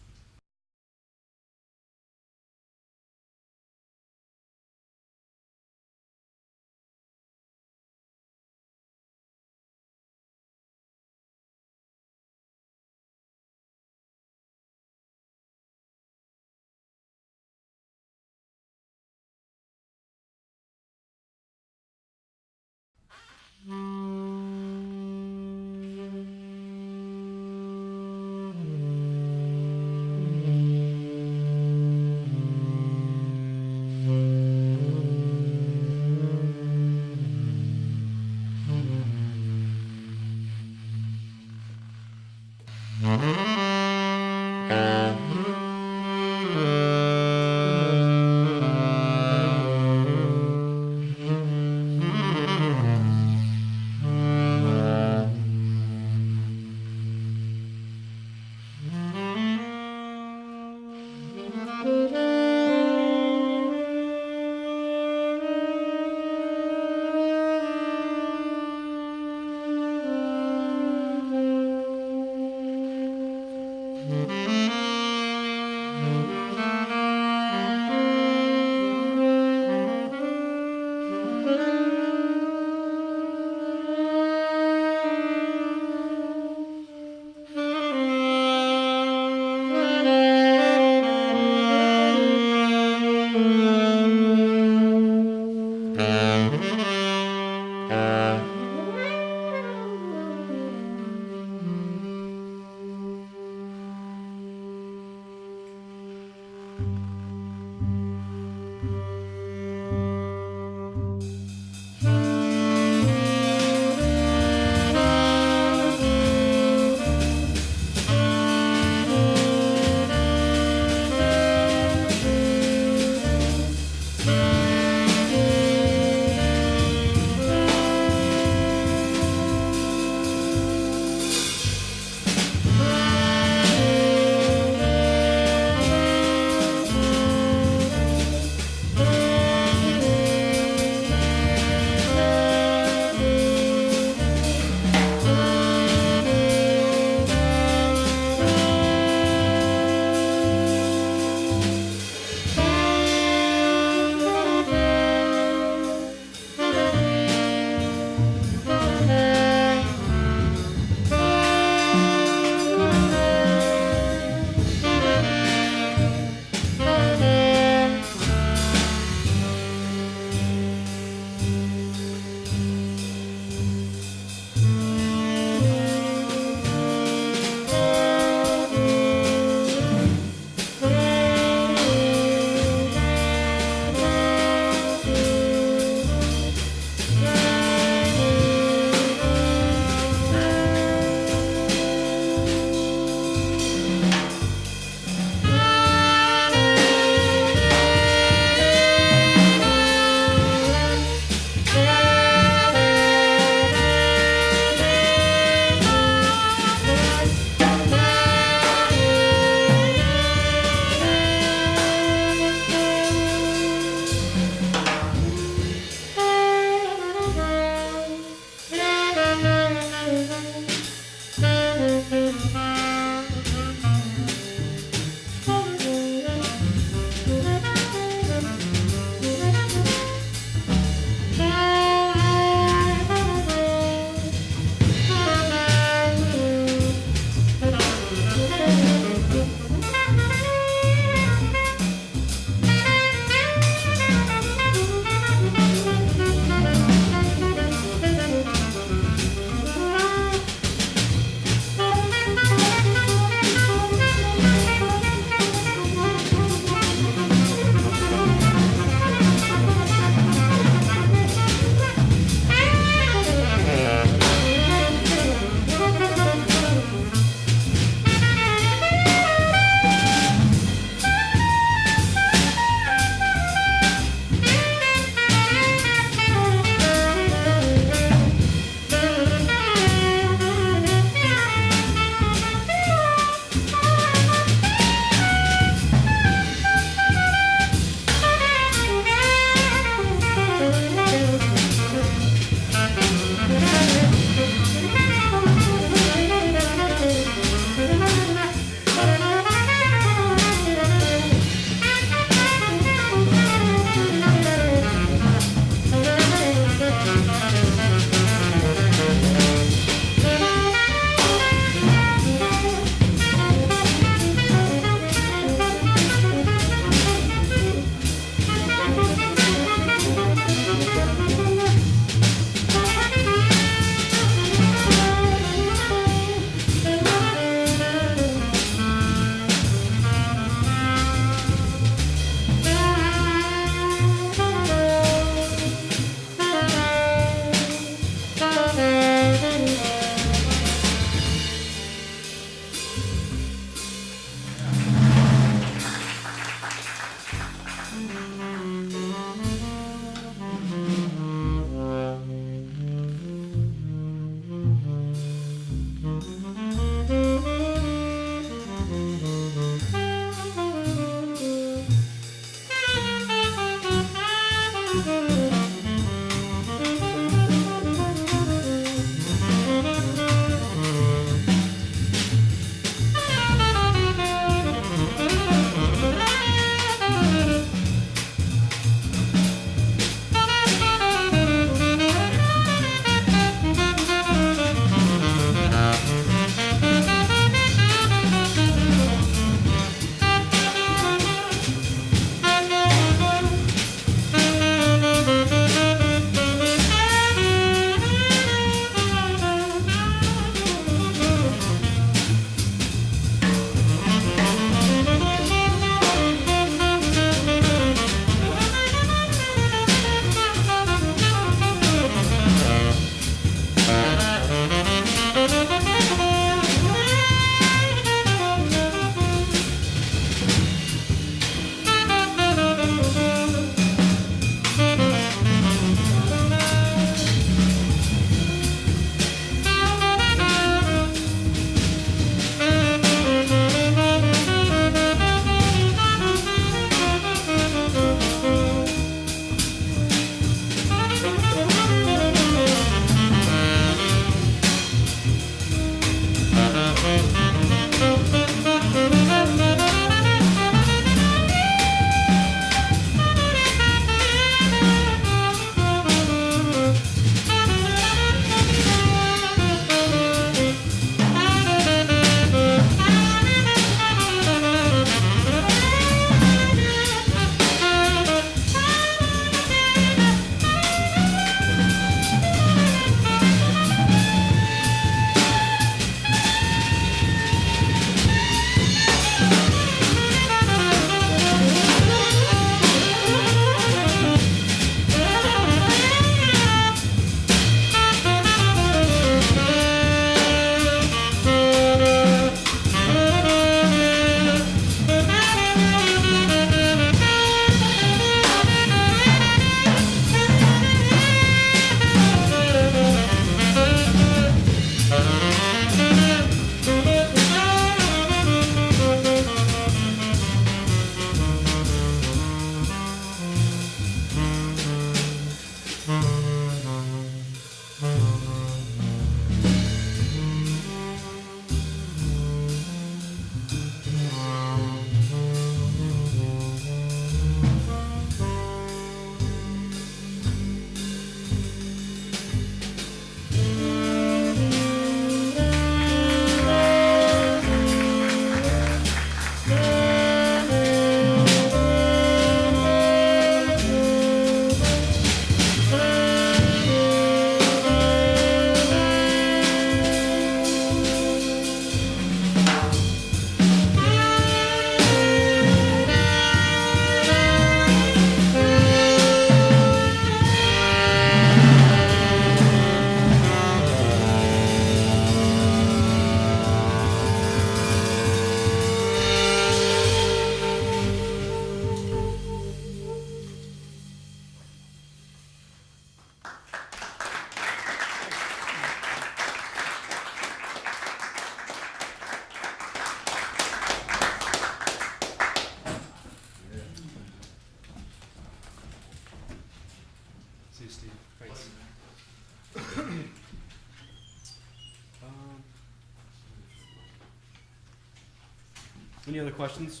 Any other questions?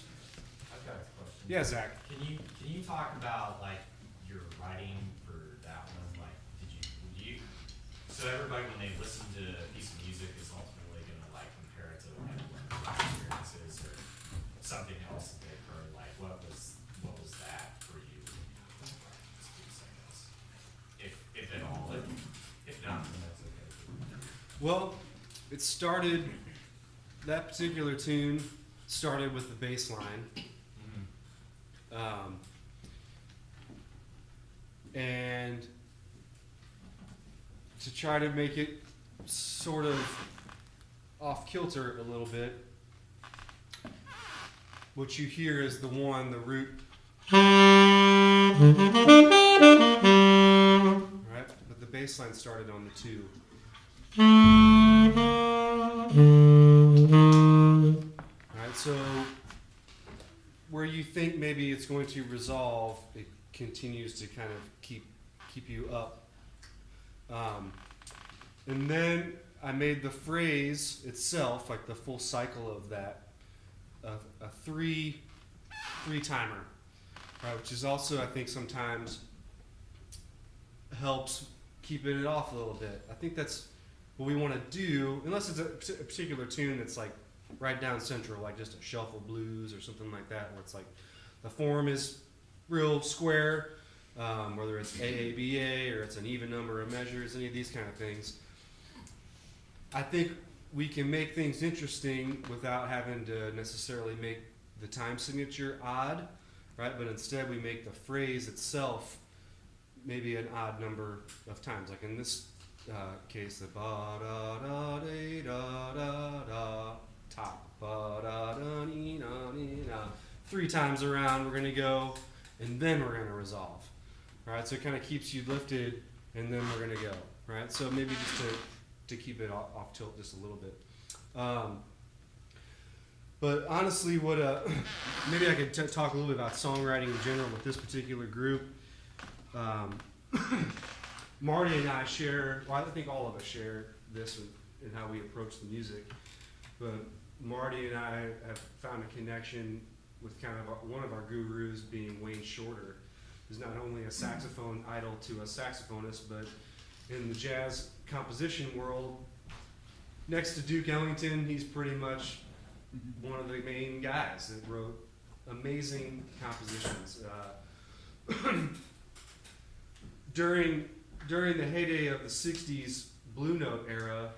I've got a question. Yeah, Zach. Can you talk about like your writing for that one? Like, do you? So everybody, when they listen to a piece of music, is ultimately gonna like compare it to like life experiences or something else that they've heard. Like, what was that for you? Just 2 seconds, if at all. If not, then that's okay. Well, it started. That particular tune started with the bass line. And to try to make it sort of off kilter a little bit, what you hear is the root. Right? But the bass line started on the 2. Alright, so where you think maybe it's going to resolve, it continues to kind of keep you up. And then I made the phrase itself, like the full cycle of that, a three timer, right? Which is also, I think, sometimes helps keeping it off a little bit. I think that's what we want to do, unless it's a particular tune that's like right down central, like just a shuffle blues or something like that, where it's like the form is real square, whether it's AABA or it's an even number of measures, any of these kind of things. I think we can make things interesting without having to necessarily make the time signature odd, right? But instead we make the phrase itself maybe an odd number of times. Like in this case, the ba da da da da da da top ba da da ni na ni na. 3 times around we're gonna go, and then we're gonna resolve. All right, so it kind of keeps you lifted, and then we're gonna go. Right, so maybe just to keep it off tilt just a little bit. But honestly, what maybe I could talk a little bit about songwriting in general with this particular group. Marty and I share, well, I think all of us share this in how we approach the music. But Marty and I have found a connection with kind of one of our gurus being Wayne Shorter, who's not only a saxophone idol to a saxophonist, but in the jazz composition world, next to Duke Ellington, he's pretty much one of the main guys that wrote amazing compositions. During the heyday of the 60s Blue Note era,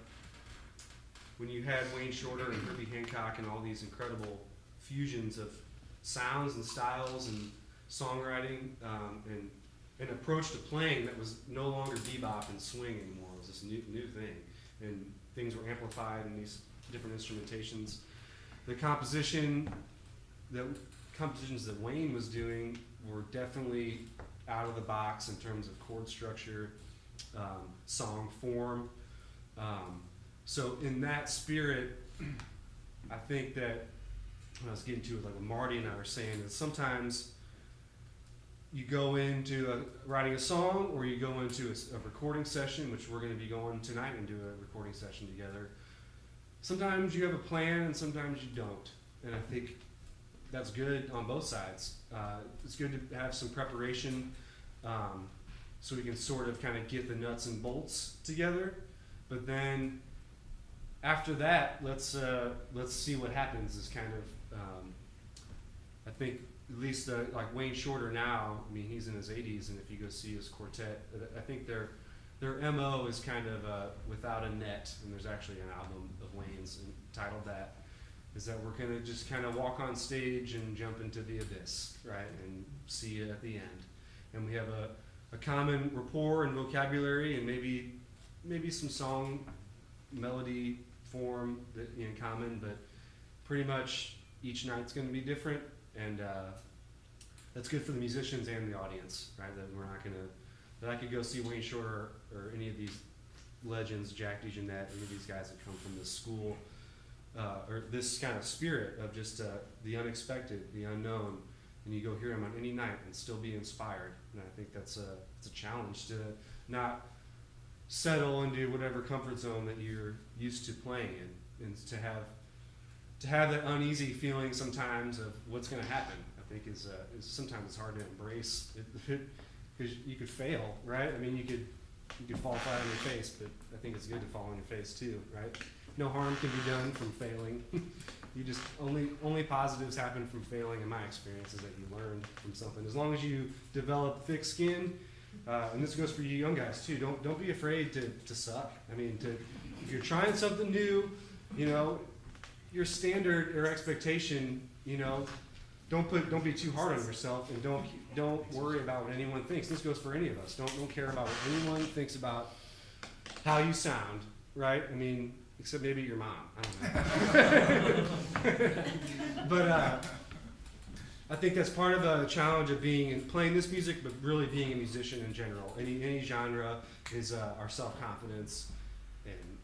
when you had Wayne Shorter and Herbie Hancock and all these incredible fusions of sounds and styles and songwriting, and an approach to playing that was no longer bebop and swing anymore. It was this new thing, and things were amplified in these different instrumentations. The compositions that Wayne was doing were definitely out of the box in terms of chord structure, song form. So in that spirit, I think that when I was getting to it, like what Marty and I were saying, is sometimes you go into writing a song, or you go into a recording session, which we're going to be going tonight and do a recording session together. Sometimes you have a plan and sometimes you don't. And I think that's good on both sides. It's good to have some preparation so we can sort of kind of get the nuts and bolts together. But then after that, let's see what happens. Is kind of I think at least like Wayne Shorter now. I mean, he's in his 80s, and if you go see his quartet, I think their MO is kind of without a net. And there's actually an album of Wayne's entitled that. Is that we're gonna just kind of walk on stage and jump into the abyss, right, and see you at the end. And we have a common rapport and vocabulary, and maybe some song melody form that in common, but pretty much each night's going to be different, and that's good for the musicians and the audience, right? That I could go see Wayne Shorter or any of these legends, Jack DeJohnette, any of these guys that come from this school, or this kind of spirit of just the unexpected, the unknown, and you go hear them on any night and still be inspired. And I think it's a challenge to not settle into whatever comfort zone that you're used to playing in, and to have to have that uneasy feeling sometimes of what's going to happen, I think is sometimes it's hard to embrace because you could fail, right? I mean, you could fall flat on your face, but I think it's good to fall on your face too, right? No harm can be done from failing. You just only positives happen from failing. In my experience, is that you learn from something. As long as you develop thick skin, and this goes for you young guys too. Don't be afraid to suck. I mean, if you're trying something new, you know, your standard or expectation, you know, don't be too hard on yourself, and don't worry about what anyone thinks. This goes for any of us. Don't care about what anyone thinks about how you sound, right? I mean, except maybe your mom. I don't know. But I think that's part of the challenge of being and playing this music, but really being a musician in general. Any genre is our self-confidence and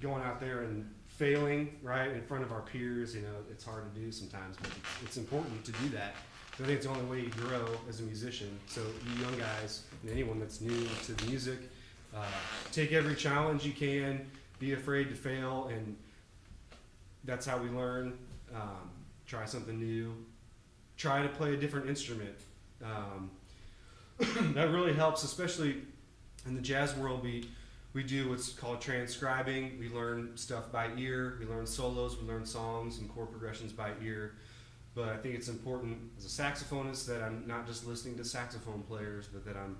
going out there and failing right in front of our peers. You know, it's hard to do sometimes, but it's important to do that. So I think it's the only way you grow as a musician. So you young guys and anyone that's new to the music, take every challenge you can. Be afraid to fail, and that's how we learn. Try something new. Try to play a different instrument. That really helps, especially in the jazz world. We do what's called transcribing. We learn stuff by ear. We learn solos. We learn songs and chord progressions by ear. But I think it's important as a saxophonist that I'm not just listening to saxophone players, but that I'm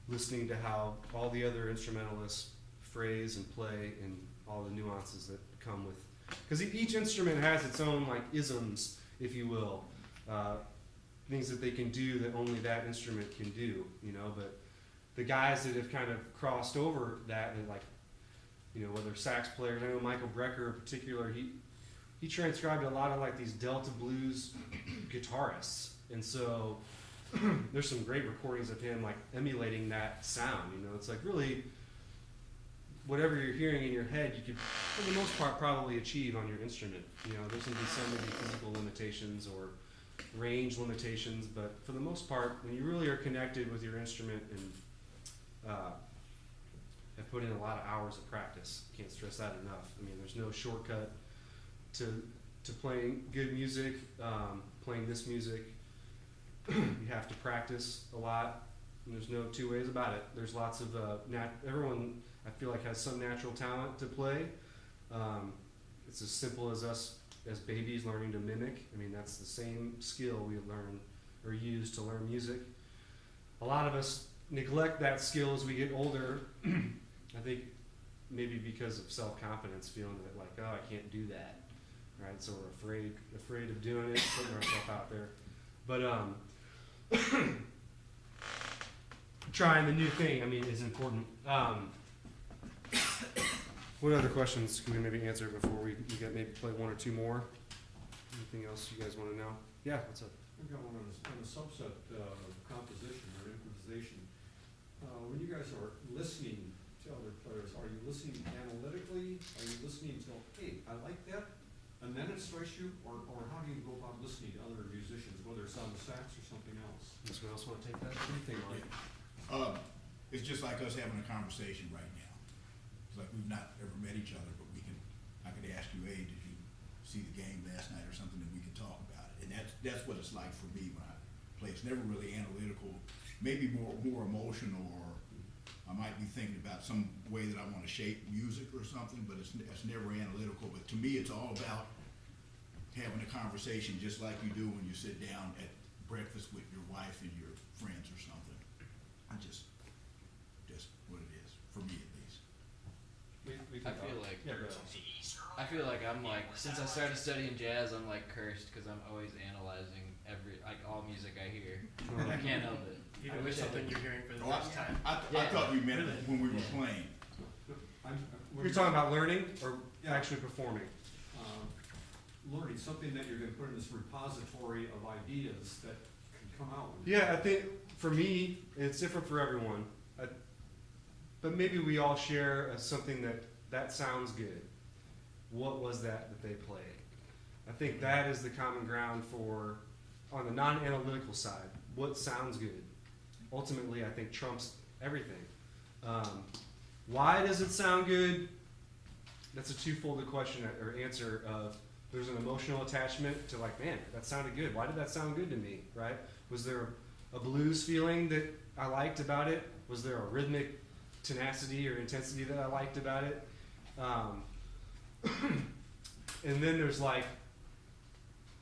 listening to how all the other instrumentalists phrase and play and all the nuances that come with, because each instrument has its own like isms, if you will, things that they can do that only that instrument can do, you know. But the guys that have kind of crossed over that, and like, you know, whether sax players, I know Michael Brecker in particular, he transcribed a lot of like these Delta blues guitarists, and so there's some great recordings of him like emulating that sound. You know, it's like really whatever you're hearing in your head, you could, for the most part, probably achieve on your instrument. You know, there's going to be some maybe physical limitations or range limitations, but for the most part, when you really are connected with your instrument and have put in a lot of hours of practice, can't stress that enough. I mean, there's no shortcut to playing good music, playing this music. You have to practice a lot, and there's no two ways about it. There's lots of everyone, I feel like, has some natural talent to play. It's as simple as us as babies learning to mimic. I mean, that's the same skill we learn or use to learn music. A lot of us neglect that skill as we get older. I think maybe because of self-confidence, feeling that like, oh, I can't do that, right? So we're afraid of doing it, putting ourselves out there. But trying the new thing, I mean, is important. What other questions can we maybe answer before we get maybe play one or two more? Anything else you guys want to know? Yeah, what's up? I've got one on the subset composition or improvisation. When you guys are listening to other players, are you listening analytically? Are you listening to, hey, I like that, and then it strikes you? Or how do you go about listening to other musicians, whether it's on the sax or something else? Does anyone else want to take that? What do you think, Mike? It's just like us having a conversation right now. It's like we've not ever met each other, but I could ask you, hey, did you see the game last night or something, and we could talk about it. And that's what it's like for me when I play. It's never really analytical, maybe more emotional, or I might be thinking about some way that I want to shape music or something, but it's never analytical. But to me, it's all about having a conversation just like you do when you sit down at breakfast with your wife and your friends or something. Just what it is, for me at least. I feel like I'm like, since I started studying jazz, I'm like cursed because I'm always analyzing all music I hear. I can't help it. Even I wish something I you're hearing for the Oh, first time. I thought you meant when we were playing. You're talking about learning or actually performing? Learning, something that you're going to put in this repository of ideas that can come out. Yeah, I think for me, it's different for everyone. But maybe we all share something that sounds good. What was that they played? I think that is the common ground for, on the non-analytical side, what sounds good. Ultimately, I think trumps everything. Why does it sound good? That's a two-folded question or answer of there's an emotional attachment to like, man, that sounded good. Why did that sound good to me, right? Was there a blues feeling that I liked about it? Was there a rhythmic tenacity or intensity that I liked about it? And then there's like,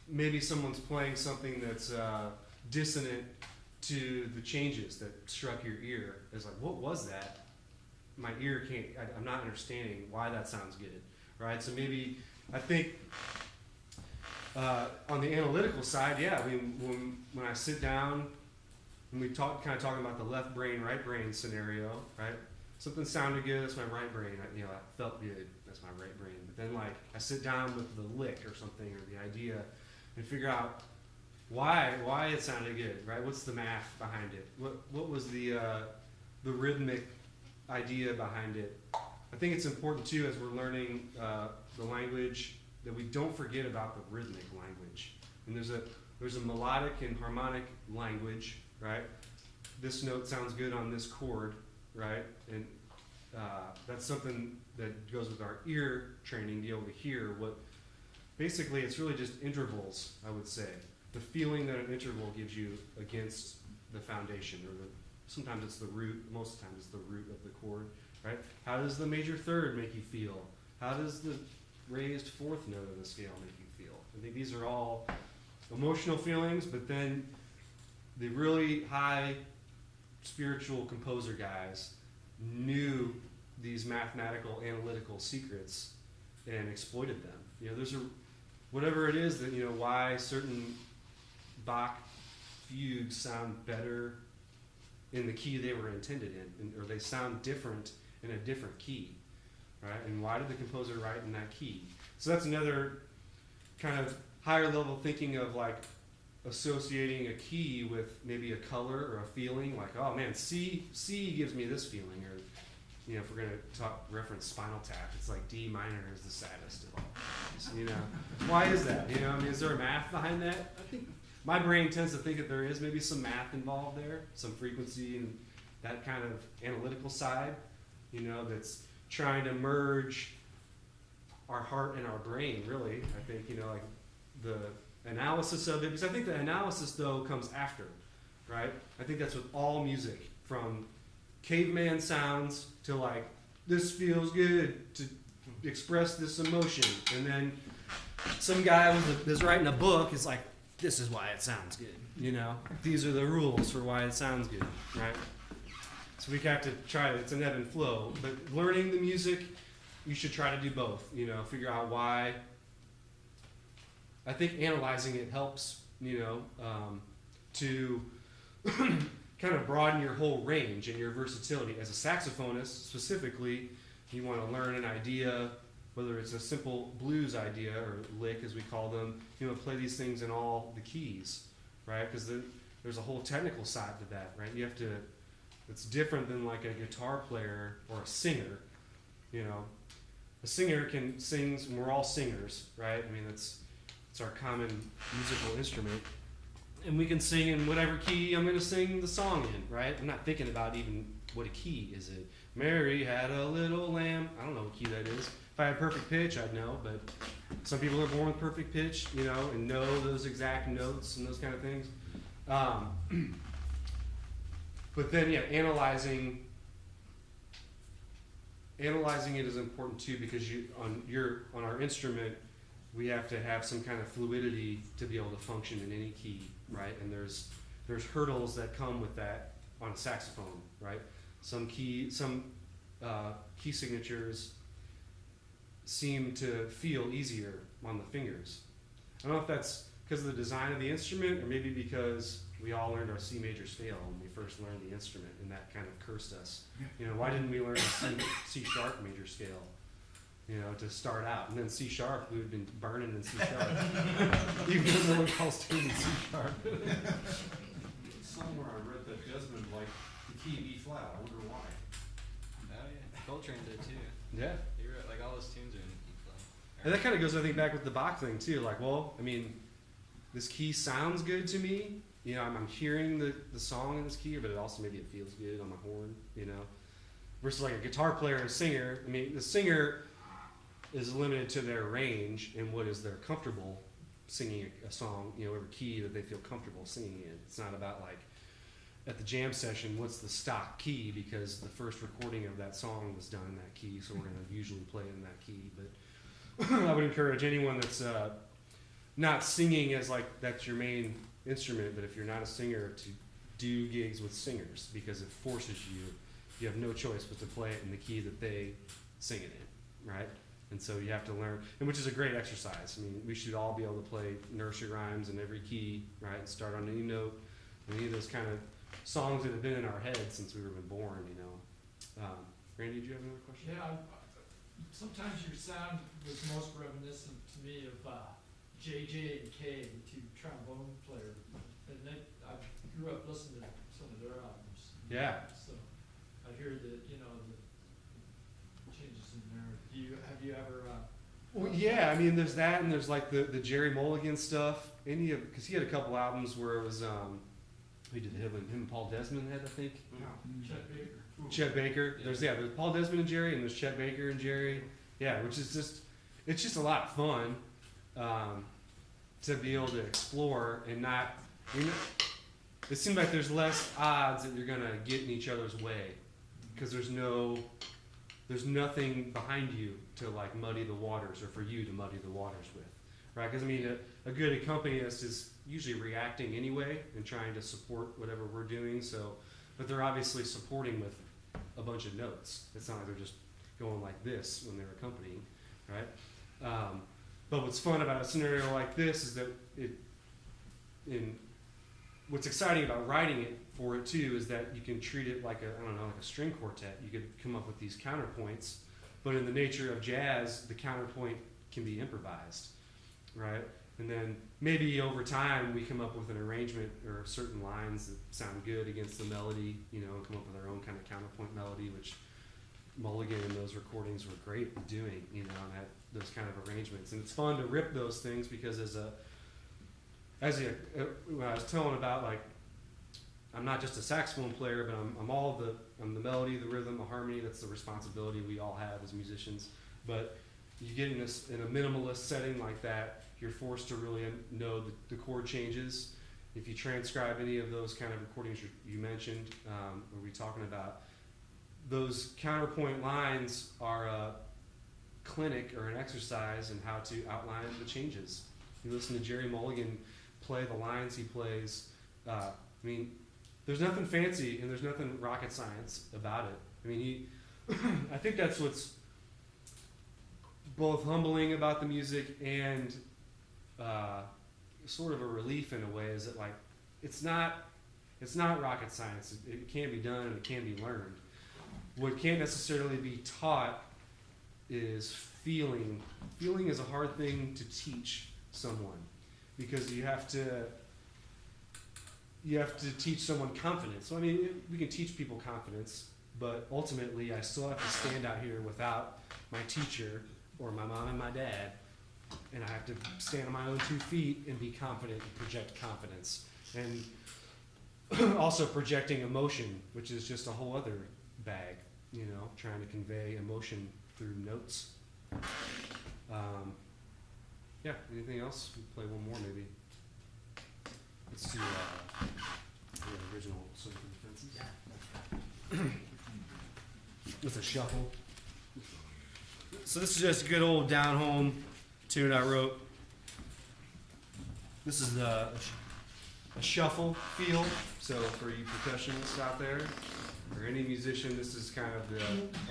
maybe someone's playing something that's dissonant to the changes that struck your ear. It's like, what was that? My ear can't, I'm not understanding why that sounds good, right? So maybe, I think, on the analytical side, yeah, I mean, when I sit down, when we kind of talking about the left brain, right brain scenario, right? Something sounded good, that's my right brain. I felt good, that's my right brain. But then, like, I sit down with the lick or something, or the idea, and figure out why it sounded good, right? What's the math behind it? What was the rhythmic idea behind it? I think it's important too, as we're learning the language, that we don't forget about the rhythmic language. And there's a melodic and harmonic language, right? This note sounds good on this chord, right? And that's something that goes with our ear training, to be able to hear what. Basically, it's really just intervals, I would say. The feeling that an interval gives you against the foundation, or sometimes it's the root, most of the time it's the root of the chord, right? How does the major third make you feel? How does the raised fourth note of the scale make you feel? I think these are all emotional feelings, but then the really high spiritual composer guys knew these mathematical, analytical secrets and exploited them. You know, there's whatever it is that, why certain Bach fugues sound better in the key they were intended in, or they sound different in a different key, right? And why did the composer write in that key? So that's another kind of higher level thinking of like associating a key with maybe a color or a feeling, like, oh man, C gives me this feeling, or if we're going to reference Spinal Tap, it's like D minor is the saddest of all. Why is that? Is there a math behind that? I think my brain tends to think that there is maybe some math involved there, some frequency and that kind of analytical side, that's trying to merge our heart and our brain, really. I think, like the analysis of it, because I think the analysis, though, comes after, right? I think that's with all music, from caveman sounds to like, this feels good to express this emotion, and then some guy that's writing a book is like, this is why it sounds good, these are the rules for why it sounds good, right? So we have to try, it's an ebb and flow, but learning the music, you should try to do both, figure out why. I think analyzing it helps, to kind of broaden your whole range and your versatility. As a saxophonist, specifically, you want to learn an idea, whether it's a simple blues idea or lick, as we call them, play these things in all the keys, right? Because there's a whole technical side to that, right? You have to, it's different than like a guitar player or a singer, A singer can sing, and we're all singers, right? I mean, it's our common musical instrument. And we can sing in whatever key I'm going to sing the song in, right? I'm not thinking about even what a key is it. Mary had a little lamb. I don't know what key that is. If I had perfect pitch, I'd know, but some people are born with perfect pitch, and know those exact notes and those kind of things. But then, analyzing it is important too, because on our instrument, we have to have some kind of fluidity to be able to function in any key, right? And there's hurdles that come with that on a saxophone, right? Some key signatures seem to feel easier on the fingers. I don't know if that's because of the design of the instrument, or maybe because we all learned our C major scale when we first learned the instrument, and that kind of cursed us. Why didn't we learn the C sharp major scale? To start out, and then C sharp, we would have been burning in C sharp, even though no one calls tuning C sharp. Somewhere I read that Desmond liked the key B flat. I wonder why. Oh yeah, Coltrane did too. Yeah. He wrote, like, all his tunes are in E flat. And that kind of goes, I think, back with the Bach thing too. Like, well, I mean, this key sounds good to me. I'm hearing the song in this key, but it also maybe it feels good on my horn. Versus like a guitar player or a singer. I mean, the singer is limited to their range and what is they're comfortable singing a song, you know, every key that they feel comfortable singing in. It's not about like at the jam session, what's the stock key, because the first recording of that song was done in that key, so we're going to usually play it in that key. But I would encourage anyone that's not singing as like that's your main instrument, but if you're not a singer, to do gigs with singers, because it forces you. You have no choice but to play it in the key that they sing it in, right? And so you have to learn, and which is a great exercise. I mean, we should all be able to play nursery rhymes in every key, right? And start on any note, and any of those kind of songs that have been in our heads since we were born, you know. Randy, did you have another question? Yeah, sometimes your sound was most reminiscent to me of JJ and K, the two trombone players. And I grew up listening to some of their albums. Yeah. So I hear the changes in there. Have you ever? Well, yeah. I mean, there's that, and there's like the Jerry Mulligan stuff. Because he had a couple albums where it was we did him and Paul Desmond had, I think. Chet Baker. Chet Baker. Yeah. There's Paul Desmond and Jerry, and there's Chet Baker and Jerry. Yeah, which is it's just a lot of fun to be able to explore and not. It seems like there's less odds that you're gonna get in each other's way, because there's nothing behind you to like muddy the waters, or for you to muddy the waters with, right? Because I mean, a good accompanist is usually reacting anyway and trying to support whatever we're doing. So, but they're obviously supporting with a bunch of notes. It's not like they're just going like this when they're accompanying, right? But what's fun about a scenario like this is that what's exciting about writing it for it too is that you can treat it like a string quartet. You could come up with these counterpoints, but in the nature of jazz, the counterpoint can be improvised, right? And then maybe over time we come up with an arrangement or certain lines that sound good against the melody, you know, and come up with our own kind of counterpoint melody, which Mulligan and those recordings were great at doing, you know, and had those kind of arrangements. And it's fun to rip those things, because when I was telling about, like, I'm not just a saxophone player, but I'm the melody, the rhythm, the harmony. That's the responsibility we all have as musicians. But you get in a minimalist setting like that, you're forced to really know the chord changes. If you transcribe any of those kind of recordings you mentioned, where we're talking about, those counterpoint lines are a clinic or an exercise in how to outline the changes. You listen to Jerry Mulligan play the lines he plays. I mean, there's nothing fancy and there's nothing rocket science about it. I mean, I think that's what's both humbling about the music and sort of a relief in a way, is that like it's not rocket science. It can be done and it can be learned. What can't necessarily be taught is feeling. Feeling is a hard thing to teach someone, because you have to teach someone confidence. So I mean, we can teach people confidence, but ultimately I still have to stand out here without my teacher or my mom and my dad, and I have to stand on my own 2 feet and be confident and project confidence. And also projecting emotion, which is just a whole other bag, you know, trying to convey emotion through notes. Yeah, anything else? We'll play one more maybe. Let's do the original Circle of Fences. With a shuffle. So this is just a good old down home tune I wrote. This is a shuffle feel. So for you percussionists out there, or any musician, this is kind of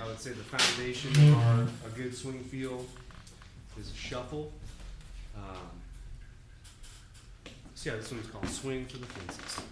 I would say the foundation for a good swing feel is a shuffle. So yeah, this one's called Swing for the Fences.